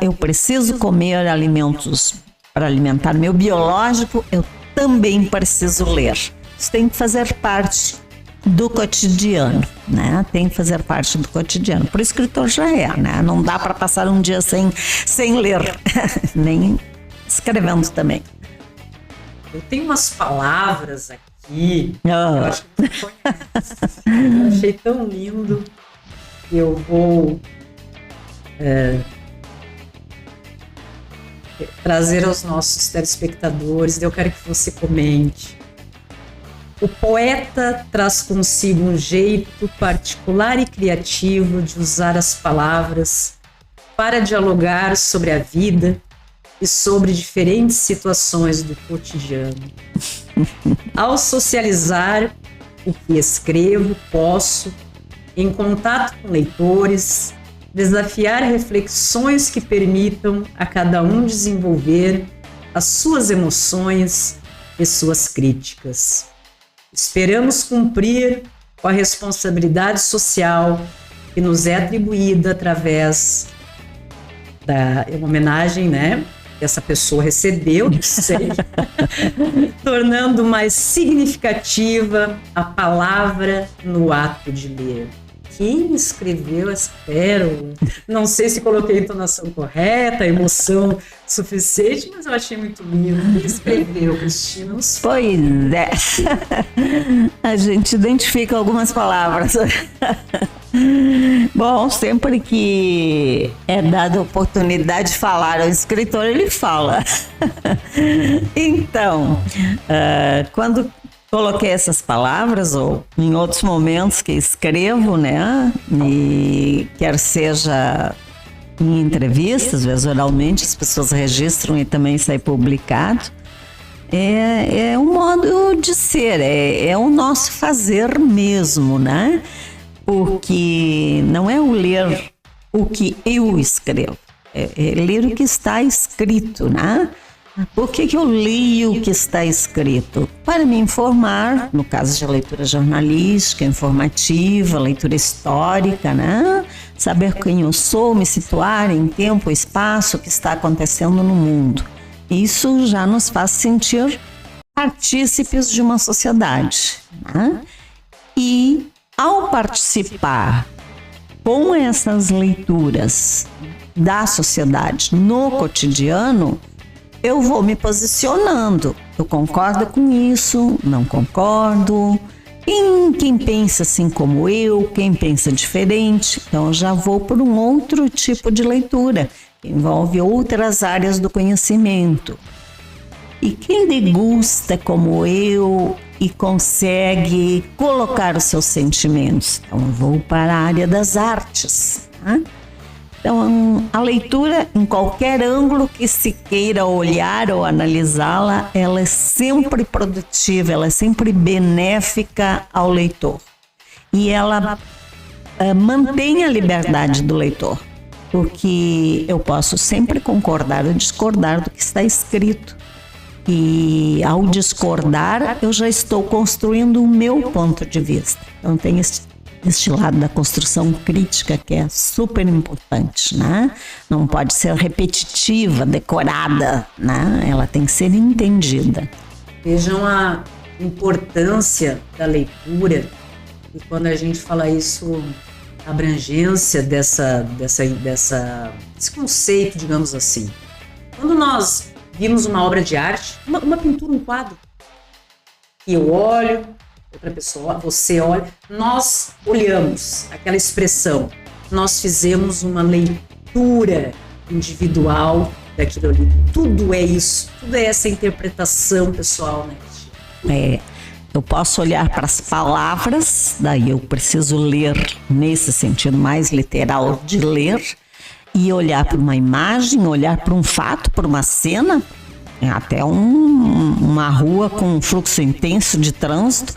Eu preciso comer alimentos para alimentar meu biológico, eu também preciso ler. Isso tem que fazer parte do cotidiano, né? Tem que fazer parte do cotidiano. Para o escritor já é, né? Não dá para passar um dia sem ler, nem escrevendo também. Eu tenho umas palavras aqui, eu acho que eu achei tão lindo, que eu vou trazer aos nossos telespectadores. Eu quero que você comente. O poeta traz consigo um jeito particular e criativo de usar as palavras para dialogar sobre a vida e sobre diferentes situações do cotidiano. Ao socializar o que escrevo, posso, em contato com leitores, desafiar reflexões que permitam a cada um desenvolver as suas emoções e suas críticas. Esperamos cumprir com a responsabilidade social que nos é atribuída através da homenagem, né, que essa pessoa recebeu, não sei, tornando mais significativa a palavra no ato de ler. Quem escreveu essa pérola? Não sei se coloquei a entonação correta, a emoção suficiente, mas eu achei muito lindo. Quem escreveu, Cristina? Pois é. A gente identifica algumas palavras. Bom, sempre que é dada a oportunidade de falar ao escritor, ele fala. Então, quando coloquei essas palavras, ou em outros momentos que escrevo, né? E quer seja em entrevistas, às vezes oralmente as pessoas registram e também sai publicado. É um modo de ser, é o nosso fazer mesmo, né? Porque não é o ler o que eu escrevo, é ler o que está escrito, né? Por que eu leio o que está escrito? Para me informar, no caso de leitura jornalística, informativa, leitura histórica, né? Saber quem eu sou, me situar em tempo e espaço, o que está acontecendo no mundo. Isso já nos faz sentir partícipes de uma sociedade, né? E ao participar com essas leituras da sociedade no cotidiano, eu vou me posicionando. Eu concordo com isso, não concordo. Quem pensa assim como eu, quem pensa diferente, então eu já vou por um outro tipo de leitura, que envolve outras áreas do conhecimento. E quem degusta como eu e consegue colocar os seus sentimentos, então eu vou para a área das artes, tá? Então, a leitura, em qualquer ângulo que se queira olhar ou analisá-la, ela é sempre produtiva, ela é sempre benéfica ao leitor. E ela mantém a liberdade do leitor, porque eu posso sempre concordar ou discordar do que está escrito. E ao discordar, eu já estou construindo o meu ponto de vista. Então, tem este lado da construção crítica que é super importante, né? Não pode ser repetitiva, decorada, né? Ela tem que ser entendida. Vejam a importância da leitura, e quando a gente fala isso, a abrangência desse conceito, digamos assim. Quando nós vimos uma obra de arte, uma pintura, um quadro, e eu olho, outra pessoa, você olha, nós olhamos aquela expressão, nós fizemos uma leitura individual daquilo ali. Tudo é isso, tudo é essa interpretação pessoal, né? Eu posso olhar para as palavras, daí eu preciso ler nesse sentido mais literal de ler, e olhar para uma imagem, olhar para um fato, para uma cena, até uma rua com um fluxo intenso de trânsito,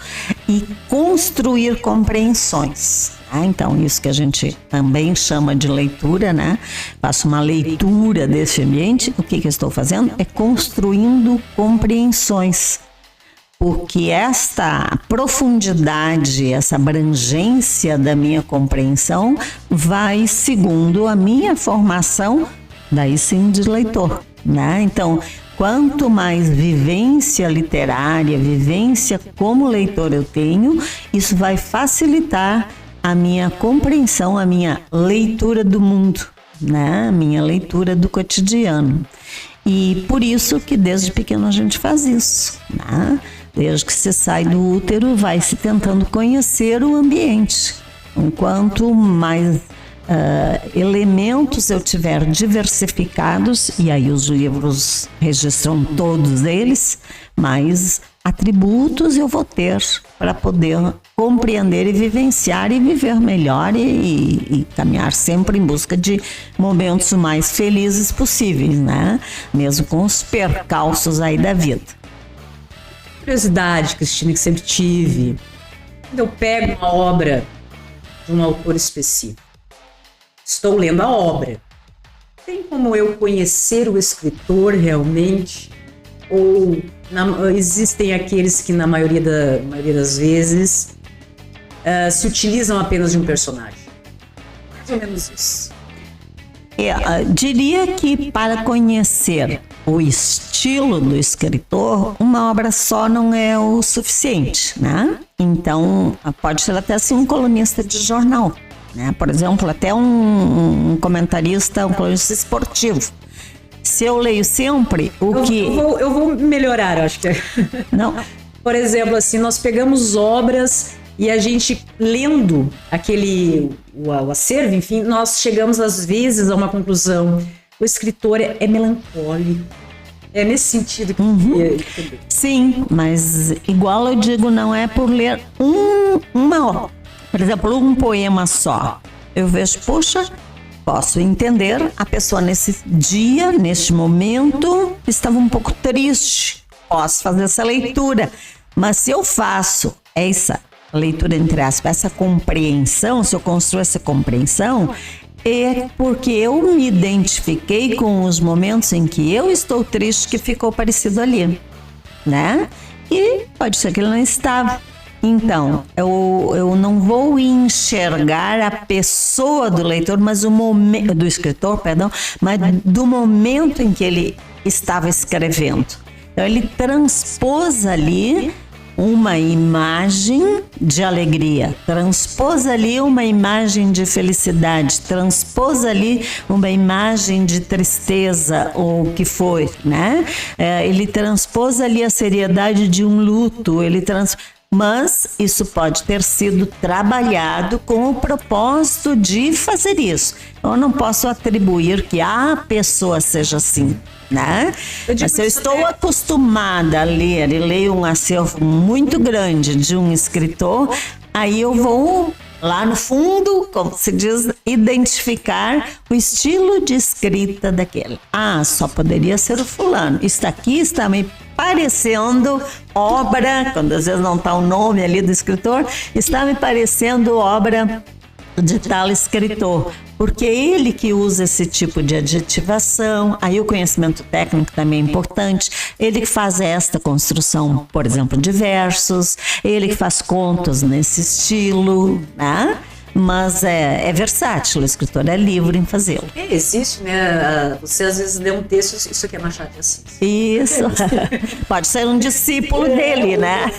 e construir compreensões. Então, isso que a gente também chama de leitura, né? Faço uma leitura desse ambiente. O que eu estou fazendo? É construindo compreensões. Porque esta profundidade, essa abrangência da minha compreensão vai segundo a minha formação, daí sim, de leitor, né? Então, quanto mais vivência literária, vivência como leitor eu tenho, isso vai facilitar a minha compreensão, a minha leitura do mundo, né? A minha leitura do cotidiano. E por isso que desde pequeno a gente faz isso, né? Desde que se sai do útero, vai se tentando conhecer o ambiente. Quanto mais elementos eu tiver diversificados, e aí os livros registram todos eles, mais atributos eu vou ter para poder compreender e vivenciar e viver melhor e caminhar sempre em busca de momentos mais felizes possíveis, né? Mesmo com os percalços aí da vida. Curiosidade, Cristina, que sempre tive. Quando eu pego uma obra de um autor específico, estou lendo a obra, tem como eu conhecer o escritor realmente? Ou existem aqueles que, na maioria das vezes, se utilizam apenas de um personagem? Mais ou menos isso. Diria que para conhecer o estilo do escritor, uma obra só não é o suficiente, né? Então, pode ser até assim um colunista de jornal, né? Por exemplo, até um comentarista, um colunista esportivo. Se eu leio sempre Eu vou melhorar, acho que. Não. Por exemplo, assim, nós pegamos obras e a gente lendo o acervo, enfim, nós chegamos às vezes a uma conclusão. O escritor é melancólico. É nesse sentido que Sim, mas igual eu digo, não é por ler por exemplo, um poema só. Eu vejo, poxa, posso entender, a pessoa nesse dia, neste momento, estava um pouco triste. Posso fazer essa leitura. Mas se eu faço essa leitura, entre aspas, essa compreensão, se eu construo essa compreensão, é porque eu me identifiquei com os momentos em que eu estou triste, que ficou parecido ali, né? E pode ser que ele não estava. Então, eu não vou enxergar a pessoa do leitor, mas do escritor, perdão, mas do momento em que ele estava escrevendo. Então, ele transpôs ali uma imagem de alegria, transpôs ali uma imagem de felicidade, transpôs ali uma imagem de tristeza, ou o que foi, né? Ele transpôs ali a seriedade de um luto, mas isso pode ter sido trabalhado com o propósito de fazer isso. Eu não posso atribuir que a pessoa seja assim, né? Mas se eu estou acostumada a ler e leio um acervo muito grande de um escritor, aí eu vou lá no fundo, como se diz, identificar o estilo de escrita daquele. Só poderia ser o fulano. Isso aqui está me parecendo obra, quando às vezes não está o nome ali do escritor, está me parecendo obra de tal escritor, porque é ele que usa esse tipo de adjetivação. Aí o conhecimento técnico também é importante. Ele que faz esta construção, por exemplo, de versos, ele que faz contos nesse estilo, né? Mas é versátil, o escritor é livre em fazê-lo. Existe, né? Você às vezes lê um texto, isso aqui é Machado de Assis. Isso. Pode ser um discípulo dele, né?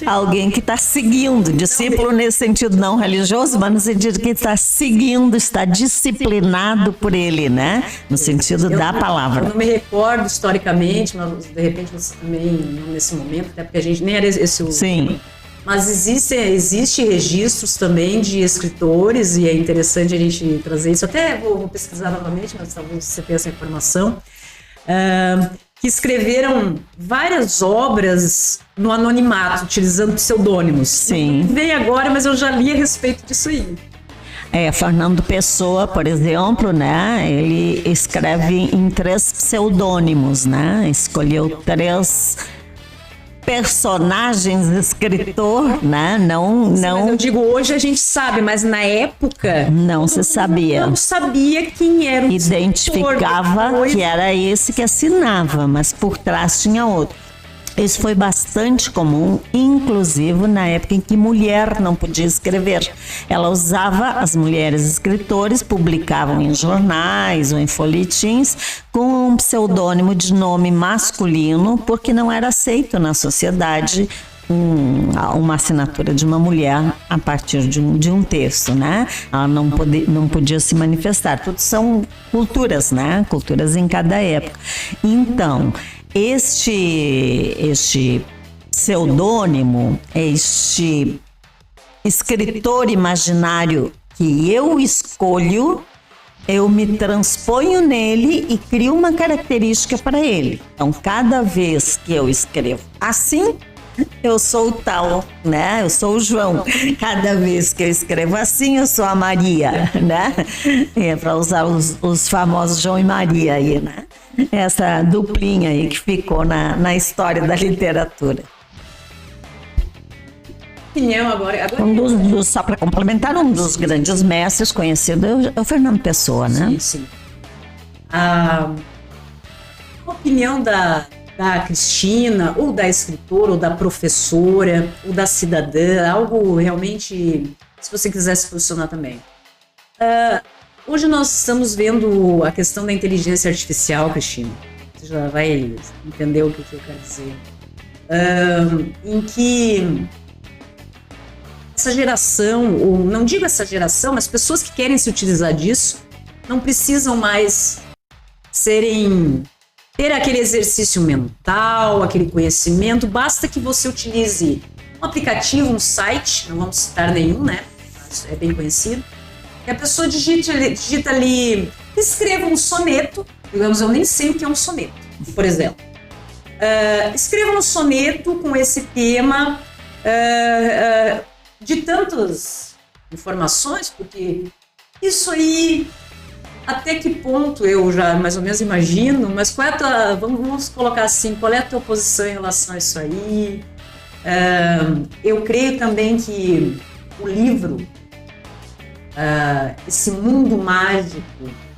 Alguém que está seguindo. Discípulo nesse sentido não religioso, mas no sentido que está seguindo, está disciplinado por ele, né? No sentido da palavra. Eu não me recordo historicamente, mas de repente você também, nesse momento, até porque a gente nem era esse o... Sim. Mas existe registros também de escritores, e é interessante a gente trazer isso. Até vou pesquisar novamente, mas talvez você tenha essa informação. Que escreveram várias obras no anonimato, utilizando pseudônimos. Sim. Não vem agora, mas eu já li a respeito disso aí. Fernando Pessoa, por exemplo, né? Ele escreve em 3 pseudônimos, né? Escolheu 3 personagens, escritor, né? Não. Mas eu digo, hoje a gente sabe, mas na época não se sabia. Não sabia quem era o identificava que era esse que assinava, mas por trás tinha outro. Isso foi bastante comum, inclusive na época em que mulher não podia escrever. Ela usava, as mulheres escritores publicavam em jornais ou em folhetins com um pseudônimo de nome masculino, porque não era aceito na sociedade uma assinatura de uma mulher a partir de um texto, né? Ela não podia se manifestar. Tudo são culturas, né? Culturas em cada época. Então, este pseudônimo, este escritor imaginário que eu escolho, eu me transponho nele e crio uma característica para ele. Então, cada vez que eu escrevo assim, eu sou o tal, né? Eu sou o João. Cada vez que eu escrevo assim, eu sou a Maria, né? É para usar os famosos João e Maria aí, né? Essa duplinha aí que ficou na história da literatura. Agora... Só para complementar, um dos grandes mestres conhecidos é o Fernando Pessoa, né? Sim. A opinião da Cristina, ou da escritora, ou da professora, ou da cidadã, algo realmente, se você quiser se posicionar também. Hoje nós estamos vendo a questão da inteligência artificial, Cristina. Você já vai entender o que eu quero dizer. Em que essa geração, ou não digo essa geração, mas pessoas que querem se utilizar disso, não precisam mais ter aquele exercício mental, aquele conhecimento. Basta que você utilize um aplicativo, um site, não vamos citar nenhum, né? Mas é bem conhecido. E a pessoa digita ali, escreva um soneto. Digamos, eu nem sei o que é um soneto, por exemplo. Escreva um soneto com esse tema de tantas informações, porque isso aí, até que ponto eu já mais ou menos imagino, mas qual é a tua, vamos colocar assim, qual é a tua posição em relação a isso aí? Eu creio também que o livro, esse mundo mágico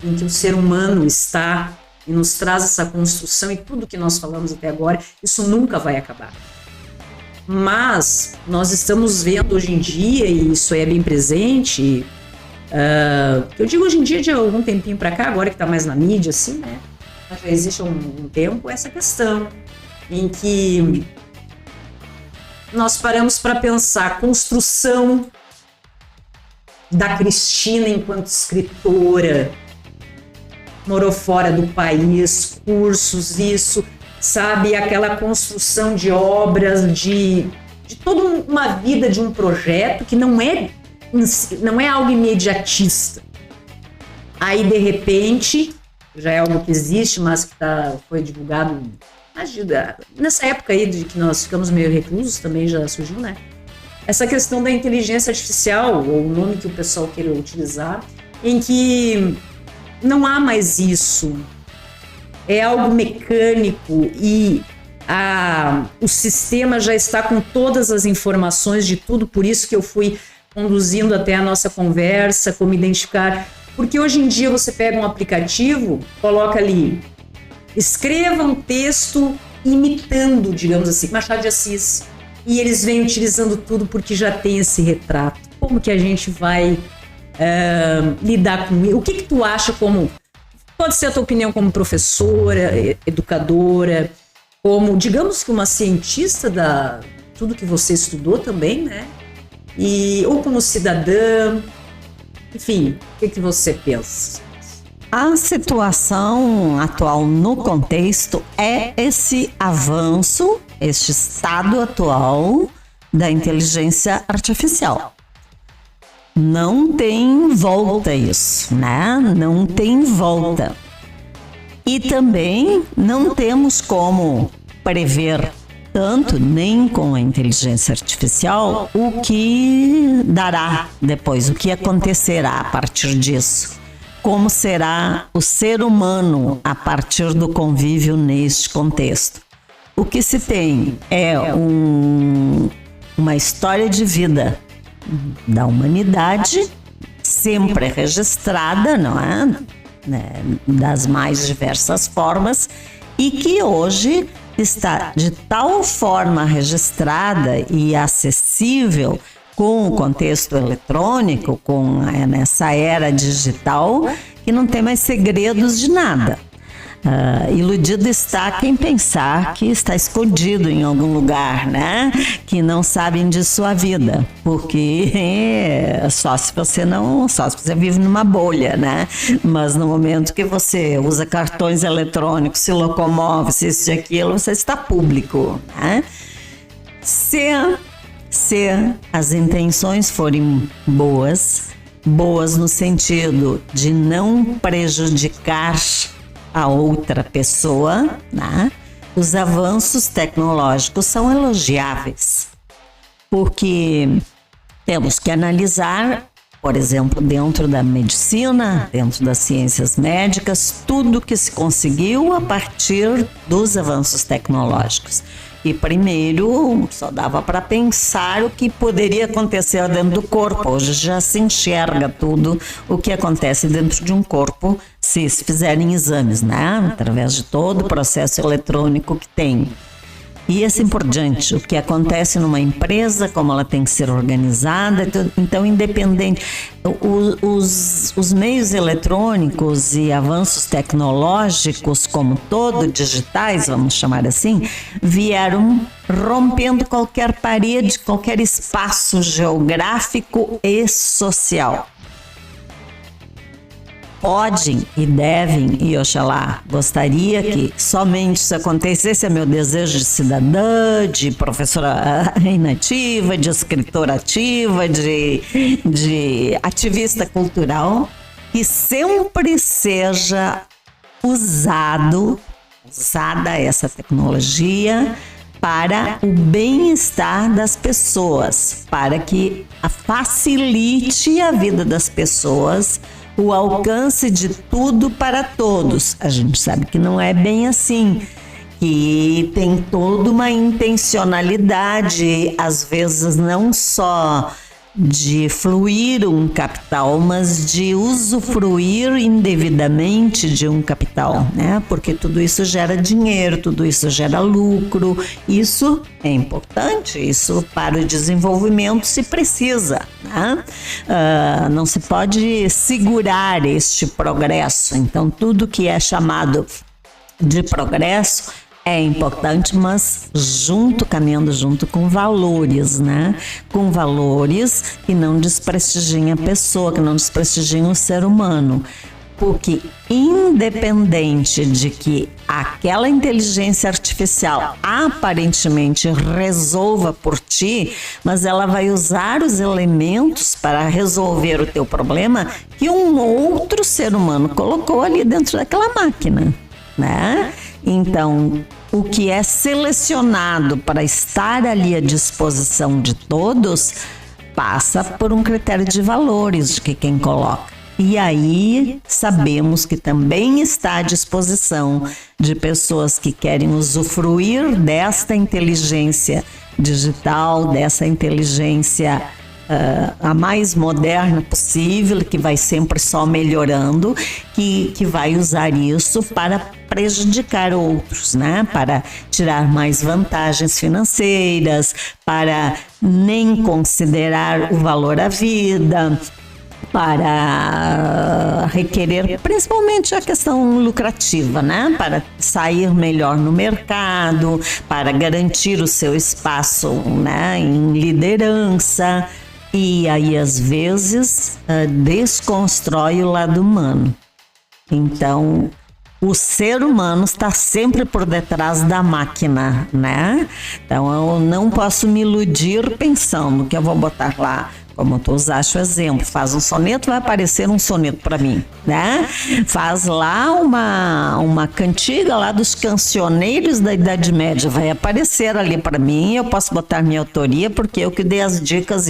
em que o ser humano está e nos traz essa construção e tudo que nós falamos até agora, isso nunca vai acabar. Mas nós estamos vendo hoje em dia, e isso é bem presente, eu digo hoje em dia de algum tempinho para cá, agora que está mais na mídia, assim, né? Já existe um tempo essa questão em que nós paramos para pensar a construção da Cristina enquanto escritora, morou fora do país, cursos, isso, sabe, aquela construção de obras, de toda uma vida de um projeto que não é algo imediatista. Aí, de repente, já é algo que existe, mas que foi divulgado nessa época aí de que nós ficamos meio reclusos, também já surgiu, né? Essa questão da inteligência artificial, ou o nome que o pessoal queira utilizar, em que não há mais isso. É algo mecânico e o sistema já está com todas as informações de tudo, por isso que eu fui conduzindo até a nossa conversa, como identificar. Porque hoje em dia você pega um aplicativo, coloca ali, escreva um texto imitando, digamos assim, Machado de Assis. E eles vêm utilizando tudo porque já tem esse retrato. Como que a gente vai lidar com isso? O que tu acha como... Pode ser a tua opinião como professora, educadora, como, digamos que uma cientista da tudo que você estudou também, né? Ou como cidadã, enfim, o que você pensa? A situação atual no contexto é esse avanço, este estado atual da inteligência artificial. Não tem volta isso, né? Não tem volta. E também não temos como prever tanto, nem com a inteligência artificial, o que dará depois, o que acontecerá a partir disso. Como será o ser humano a partir do convívio neste contexto. O que se tem é uma história de vida da humanidade, sempre registrada, não é? Das mais diversas formas, e que hoje está de tal forma registrada e acessível com o contexto eletrônico, nessa era digital, que não tem mais segredos de nada. Iludido está quem pensar que está escondido em algum lugar, né? Que não sabem de sua vida, porque só se você vive numa bolha, né? Mas no momento que você usa cartões eletrônicos, se locomove, se isso e aquilo, você está público, né? Se as intenções forem boas no sentido de não prejudicar a outra pessoa, né? Os avanços tecnológicos são elogiáveis, porque temos que analisar, por exemplo, dentro da medicina, dentro das ciências médicas, tudo que se conseguiu a partir dos avanços tecnológicos. E primeiro só dava para pensar o que poderia acontecer dentro do corpo. Hoje já se enxerga tudo o que acontece dentro de um corpo se fizerem exames, né? Através de todo o processo eletrônico que tem. E assim por diante, o que acontece numa empresa, como ela tem que ser organizada, então independente, os meios eletrônicos e avanços tecnológicos como todo, digitais, vamos chamar assim, vieram rompendo qualquer parede, qualquer espaço geográfico e social. Podem e devem, e oxalá gostaria que somente isso acontecesse, é meu desejo de cidadã, de professora inativa, de escritora ativa, de ativista cultural, que sempre seja usada essa tecnologia para o bem-estar das pessoas, para que facilite a vida das pessoas, o alcance de tudo para todos. A gente sabe que não é bem assim, que tem toda uma intencionalidade, às vezes não só de fluir um capital, mas de usufruir indevidamente de um capital, né? Porque tudo isso gera dinheiro, tudo isso gera lucro, isso é importante, isso para o desenvolvimento se precisa, né? Não se pode segurar este progresso, então tudo que é chamado de progresso é importante, mas caminhando junto com valores, né? Com valores que não desprestigiem a pessoa, que não desprestigiem o ser humano. Porque independente de que aquela inteligência artificial aparentemente resolva por ti, mas ela vai usar os elementos para resolver o teu problema que um outro ser humano colocou ali dentro daquela máquina, né? Então, o que é selecionado para estar ali à disposição de todos passa por um critério de valores de quem coloca. E aí sabemos que também está à disposição de pessoas que querem usufruir desta inteligência digital, dessa inteligência a mais moderna possível, que vai sempre só melhorando, que vai usar isso para prejudicar outros, né? Para tirar mais vantagens financeiras, para nem considerar o valor à vida, para requerer principalmente a questão lucrativa, né? Para sair melhor no mercado, para garantir o seu espaço, né, em liderança. E aí, às vezes, desconstrói o lado humano. Então, O ser humano está sempre por detrás da máquina, né? Então eu não posso me iludir pensando que eu vou botar lá, como tu usaste o exemplo, faz um soneto, vai aparecer um soneto para mim, né? Faz lá uma cantiga lá dos cancioneiros da Idade Média, vai aparecer ali para mim, eu posso botar minha autoria, porque eu que dei as dicas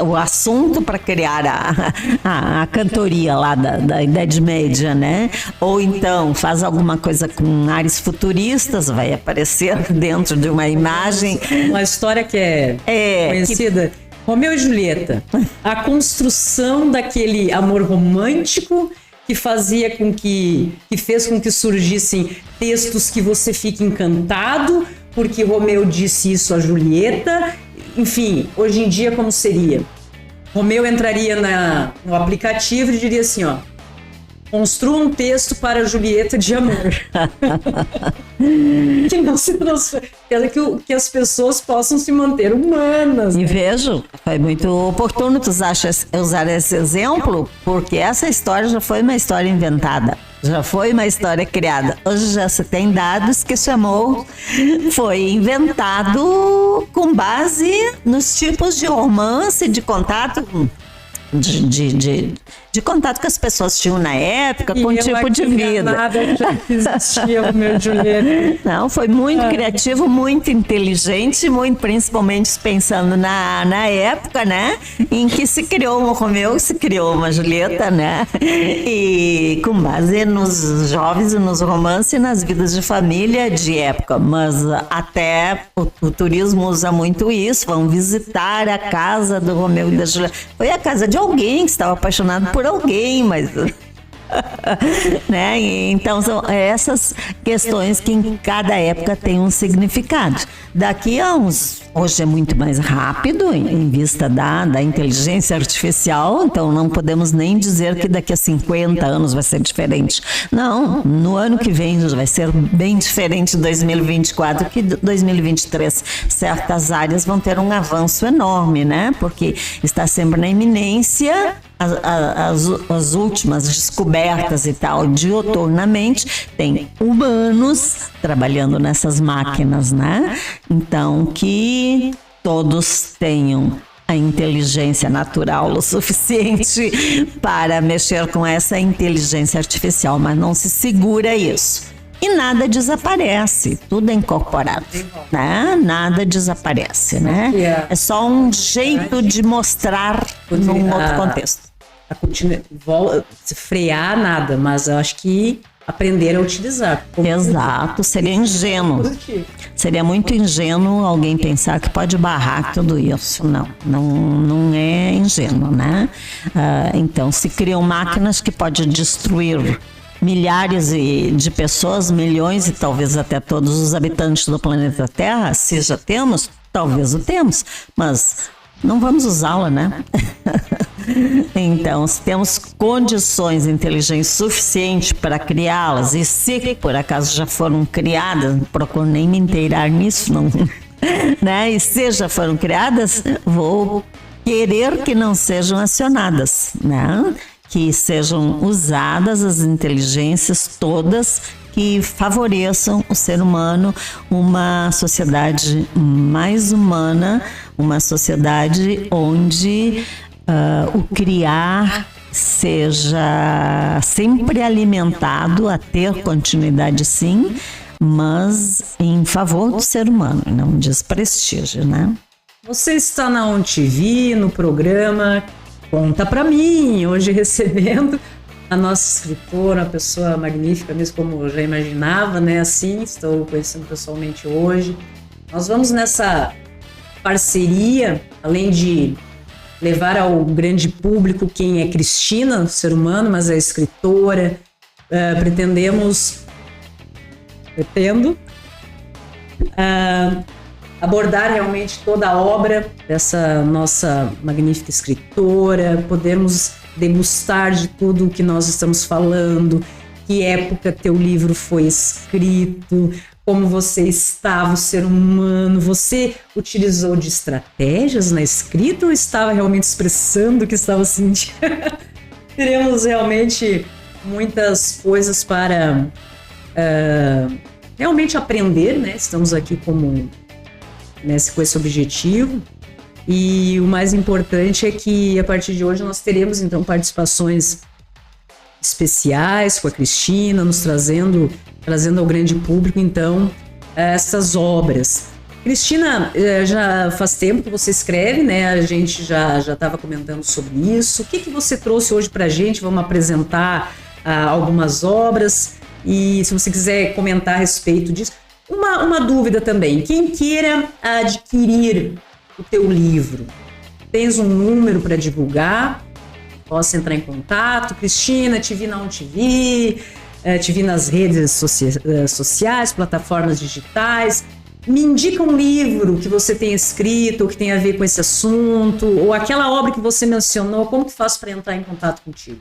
o assunto para criar a cantoria lá da Idade Média, né? Ou então faz alguma coisa com ares futuristas, vai aparecer dentro de uma imagem. Uma história que é conhecida... Romeu e Julieta, a construção daquele amor romântico que fazia com que fez com que surgissem textos que você fica encantado, porque Romeu disse isso a Julieta. Enfim, hoje em dia como seria? Romeu entraria no aplicativo e diria assim, ó, construa um texto para Julieta de amor. Que não se transforme, que as pessoas possam se manter humanas. E vejo, foi muito oportuno tu usar esse exemplo, porque essa história já foi uma história inventada. Já foi uma história criada. Hoje já se tem dados que foi inventado com base nos tipos de romance, de contato, de contato que as pessoas tinham na época, com o tipo de vida. Já existia o meu Julieta. Não, foi muito criativo, muito inteligente, principalmente pensando na época, né? Em que se criou um Romeu, se criou uma Julieta, né? E com base nos jovens e nos romances e nas vidas de família de época. Mas até o turismo usa muito isso, vão visitar a casa do Romeu e da Julieta. Foi a casa de alguém que estava apaixonado por alguém, mas né? Então são essas questões que em cada época tem um significado. Daqui a hoje é muito mais rápido em vista da inteligência artificial, então não podemos nem dizer que daqui a 50 anos vai ser diferente. Não, no ano que vem vai ser bem diferente de 2024 que 2023. Certas áreas vão ter um avanço enorme, né? Porque está sempre na iminência as últimas descobertas e tal, dioturnamente, tem humanos trabalhando nessas máquinas, né? Então, que todos tenham a inteligência natural o suficiente para mexer com essa inteligência artificial, mas não se segura isso. E nada desaparece, tudo é incorporado, né? Nada desaparece, né? É só um jeito de mostrar num outro contexto. Frear nada, mas eu acho que aprender a utilizar. Exato, seria ingênuo. Seria muito ingênuo alguém pensar que pode barrar tudo isso. Não é ingênuo, né? Então, se criam máquinas que podem destruir milhares de pessoas, milhões e talvez até todos os habitantes do planeta Terra, se já temos, talvez o temos, mas não vamos usá-la, né? Então, se temos condições inteligentes suficientes para criá-las, e se por acaso já foram criadas, não procuro nem me inteirar nisso, não, né? E se já foram criadas, vou querer que não sejam acionadas, né? Que sejam usadas as inteligências todas que favoreçam o ser humano, uma sociedade mais humana, uma sociedade onde o criar seja sempre alimentado a ter continuidade, sim, mas em favor do ser humano, não desprestígio, né? Você está na ONTV, no programa Conta Pra Mim, hoje recebendo a nossa escritora, uma pessoa magnífica, mesmo como eu já imaginava, né? Assim, estou conhecendo pessoalmente hoje. Nós vamos nessa parceria, além de levar ao grande público quem é Cristina, ser humano, mas é escritora. Pretendo abordar realmente toda a obra dessa nossa magnífica escritora, podermos degustar de tudo o que nós estamos falando, que época teu livro foi escrito, como você estava, o ser humano, você utilizou de estratégias na escrita ou estava realmente expressando o que estava sentindo? Teremos realmente muitas coisas para realmente aprender, né? Estamos aqui com esse objetivo. E o mais importante é que a partir de hoje nós teremos então participações especiais com a Cristina, nos trazendo ao grande público então essas obras. Cristina, já faz tempo que você escreve, né? A gente já estava comentando sobre isso. O que você trouxe hoje para a gente? Vamos apresentar algumas obras e se você quiser comentar a respeito disso. Uma dúvida também, quem queira adquirir o teu livro, tens um número para divulgar? Posso entrar em contato? Cristina, te vi na onde te vi nas redes sociais, plataformas digitais. Me indica um livro que você tenha escrito, ou que tenha a ver com esse assunto, ou aquela obra que você mencionou, como que faço para entrar em contato contigo?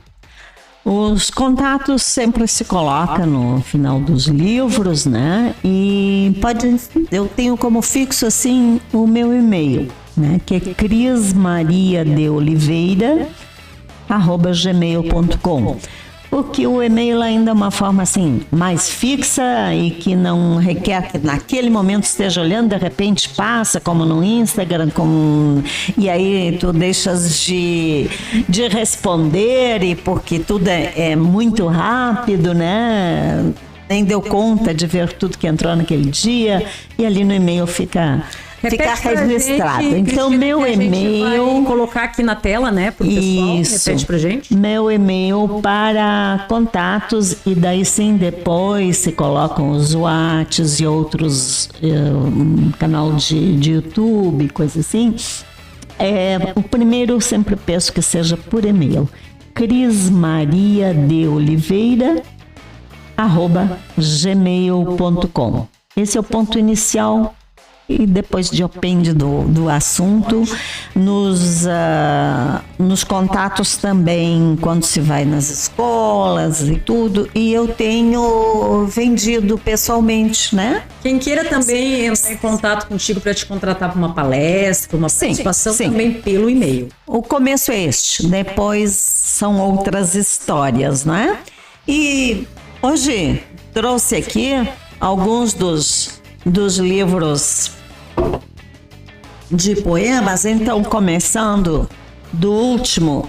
Os contatos sempre se colocam no final dos livros, né? E eu tenho como fixo assim o meu e-mail, né? Que é crismariadeoliveira@gmail.com. Porque o e-mail ainda é uma forma assim mais fixa e que não requer que naquele momento esteja olhando, de repente passa, como no Instagram, e aí tu deixas de responder, e porque tudo é muito rápido, né? Nem deu conta de ver tudo que entrou naquele dia, e ali no e-mail fica registrado. Então, meu e-mail... Vai colocar aqui na tela, né, pro pessoal. Isso. Repete pra gente. Meu e-mail para contatos, e daí sim, depois se colocam os Whats e outros, canal de YouTube, coisa assim. O primeiro eu sempre peço que seja por e-mail. crismariadeoliveira@gmail.com. Esse é o ponto inicial. E depois depende do assunto. Nos contatos também, quando se vai nas escolas e tudo. E eu tenho vendido pessoalmente, né? Quem queira também entrar em contato contigo para te contratar para uma palestra, para uma participação, também pelo e-mail. O começo é este, depois são outras histórias, né? E hoje trouxe aqui alguns dos livros de poemas, então começando do último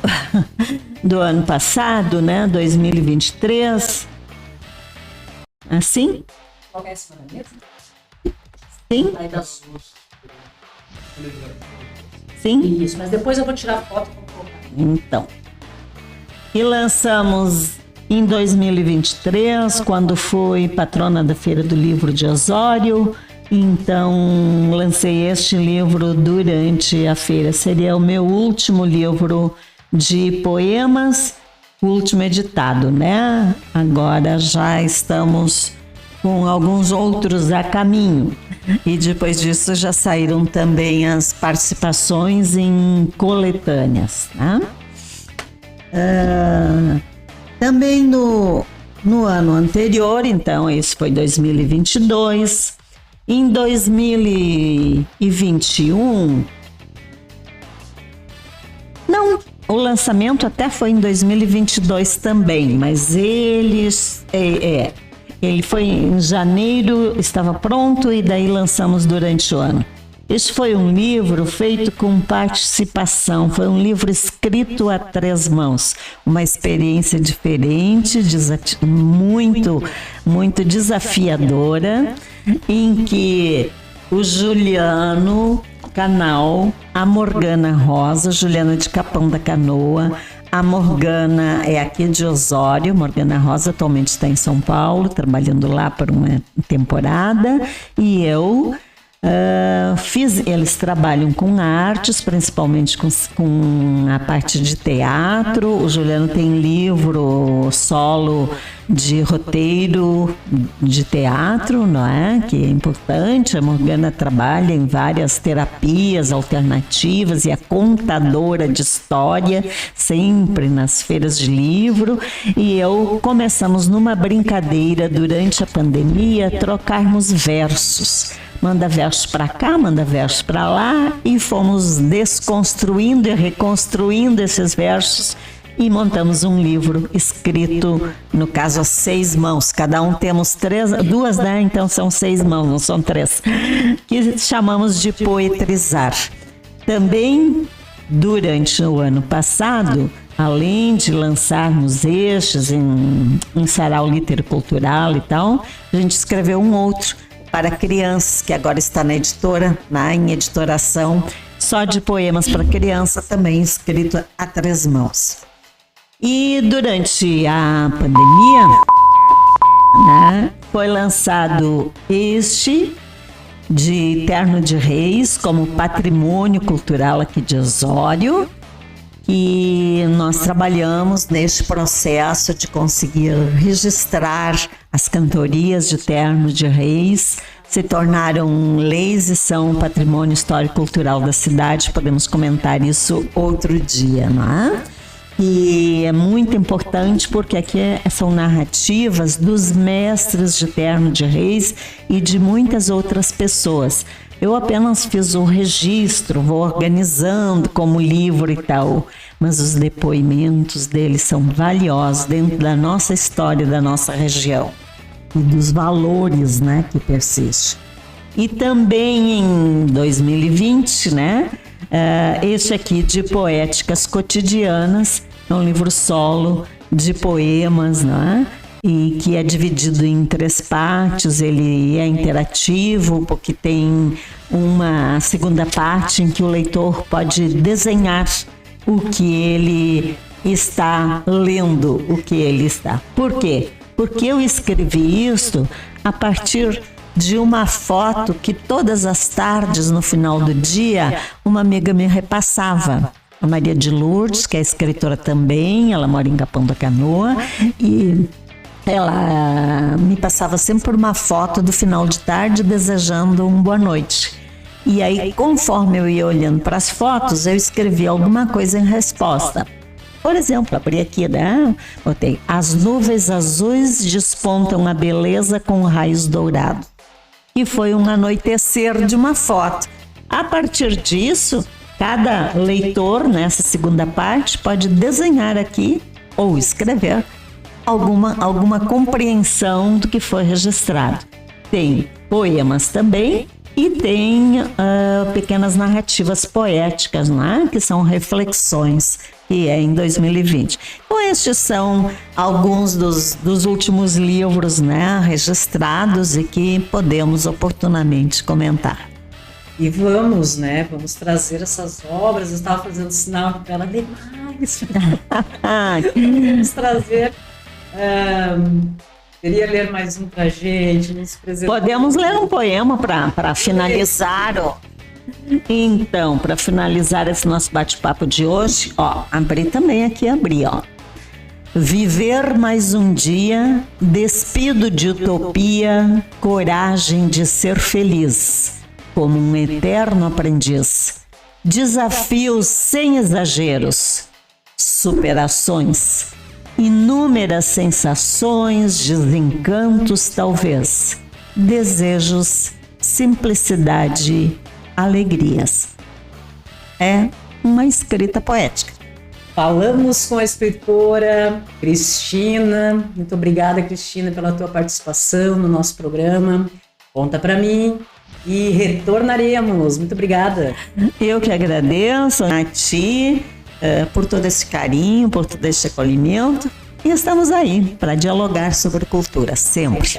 do ano passado, né, 2023. Assim? Sim? Sim? Isso, mas depois eu vou tirar foto e vou colocar. Então. E lançamos em 2023, quando fui patrona da Feira do Livro de Osório. Então, lancei este livro durante a feira. Seria o meu último livro de poemas, o último editado, né? Agora já estamos com alguns outros a caminho. E depois disso já saíram também as participações em coletâneas, né? Também no ano anterior, então esse foi 2022, em 2021, não, o lançamento até foi em 2022 também, mas ele foi em janeiro, estava pronto e daí lançamos durante o ano. Este foi um livro feito com participação, foi um livro escrito a 3 mãos, uma experiência diferente, muito desafiadora, em que o Juliano Canal, a Morgana Rosa, Juliana de Capão da Canoa, a Morgana é aqui de Osório, Morgana Rosa atualmente está em São Paulo, trabalhando lá por uma temporada, e eu... eles trabalham com artes, principalmente com a parte de teatro. O Juliano tem livro solo de roteiro de teatro, não é? Que é importante. A Morgana trabalha em várias terapias alternativas e é contadora de história, sempre nas feiras de livro. E eu começamos numa brincadeira durante a pandemia, trocarmos versos. Manda versos para cá, manda versos para lá, e fomos desconstruindo e reconstruindo esses versos e montamos um livro escrito, no caso, a 6 mãos. Cada um temos 2, né? Então são 6 mãos, não são 3, que chamamos de Poetrizar. Também, durante o ano passado, além de lançarmos estes em sarau literacultural e tal, a gente escreveu um outro para crianças, que agora está na editora, em editoração, só de poemas para criança, também escrito a 3 mãos. E durante a pandemia, foi lançado este de Terno de Reis como patrimônio cultural aqui de Osório, e nós trabalhamos neste processo de conseguir registrar as cantorias de Terno de Reis, se tornaram leis e são patrimônio histórico-cultural da cidade. Podemos comentar isso outro dia, não é? E é muito importante porque aqui são narrativas dos mestres de Terno de Reis e de muitas outras pessoas. Eu apenas fiz o registro, vou organizando como livro e tal, mas os depoimentos deles são valiosos dentro da nossa história, da nossa região e dos valores, que persistem. E também em 2020, este aqui de Poéticas Cotidianas, é um livro solo de poemas, e que é dividido em 3 partes. Ele é interativo porque tem uma segunda parte em que o leitor pode desenhar o que ele está lendo, o que ele está. Por quê? Porque eu escrevi isso a partir de uma foto que todas as tardes, no final do dia, uma amiga me repassava. A Maria de Lourdes, que é escritora também, ela mora em Capão da Canoa, e ela me passava sempre uma foto do final de tarde desejando uma boa noite. E aí, conforme eu ia olhando para as fotos, eu escrevi alguma coisa em resposta. Por exemplo, abri aqui, botei: as nuvens azuis despontam a beleza com raios dourados. E foi um anoitecer de uma foto. A partir disso, cada leitor, nessa segunda parte, pode desenhar aqui ou escrever alguma compreensão do que foi registrado. Tem poemas também e tem pequenas narrativas poéticas, que são reflexões, que é em 2020. Então, estes são alguns dos últimos livros registrados e que podemos oportunamente comentar. E vamos trazer essas obras. Eu estava fazendo sinal para ela demais. Vamos trazer. Queria ler mais um pra gente, nos preservar. Podemos ler um poema para finalizar. Então, para finalizar esse nosso bate-papo de hoje, abri também aqui, Viver mais um dia, despido de utopia, coragem de ser feliz, como um eterno aprendiz. Desafios sem exageros, superações, inúmeras sensações, desencantos talvez, desejos, simplicidade, alegrias. É uma escrita poética. Falamos com a escritora Cristina. Muito obrigada, Cristina, pela tua participação no nosso programa. Conta para mim e retornaremos. Muito obrigada. Eu que agradeço a ti por todo esse carinho, por todo esse acolhimento. E estamos aí para dialogar sobre cultura, sempre.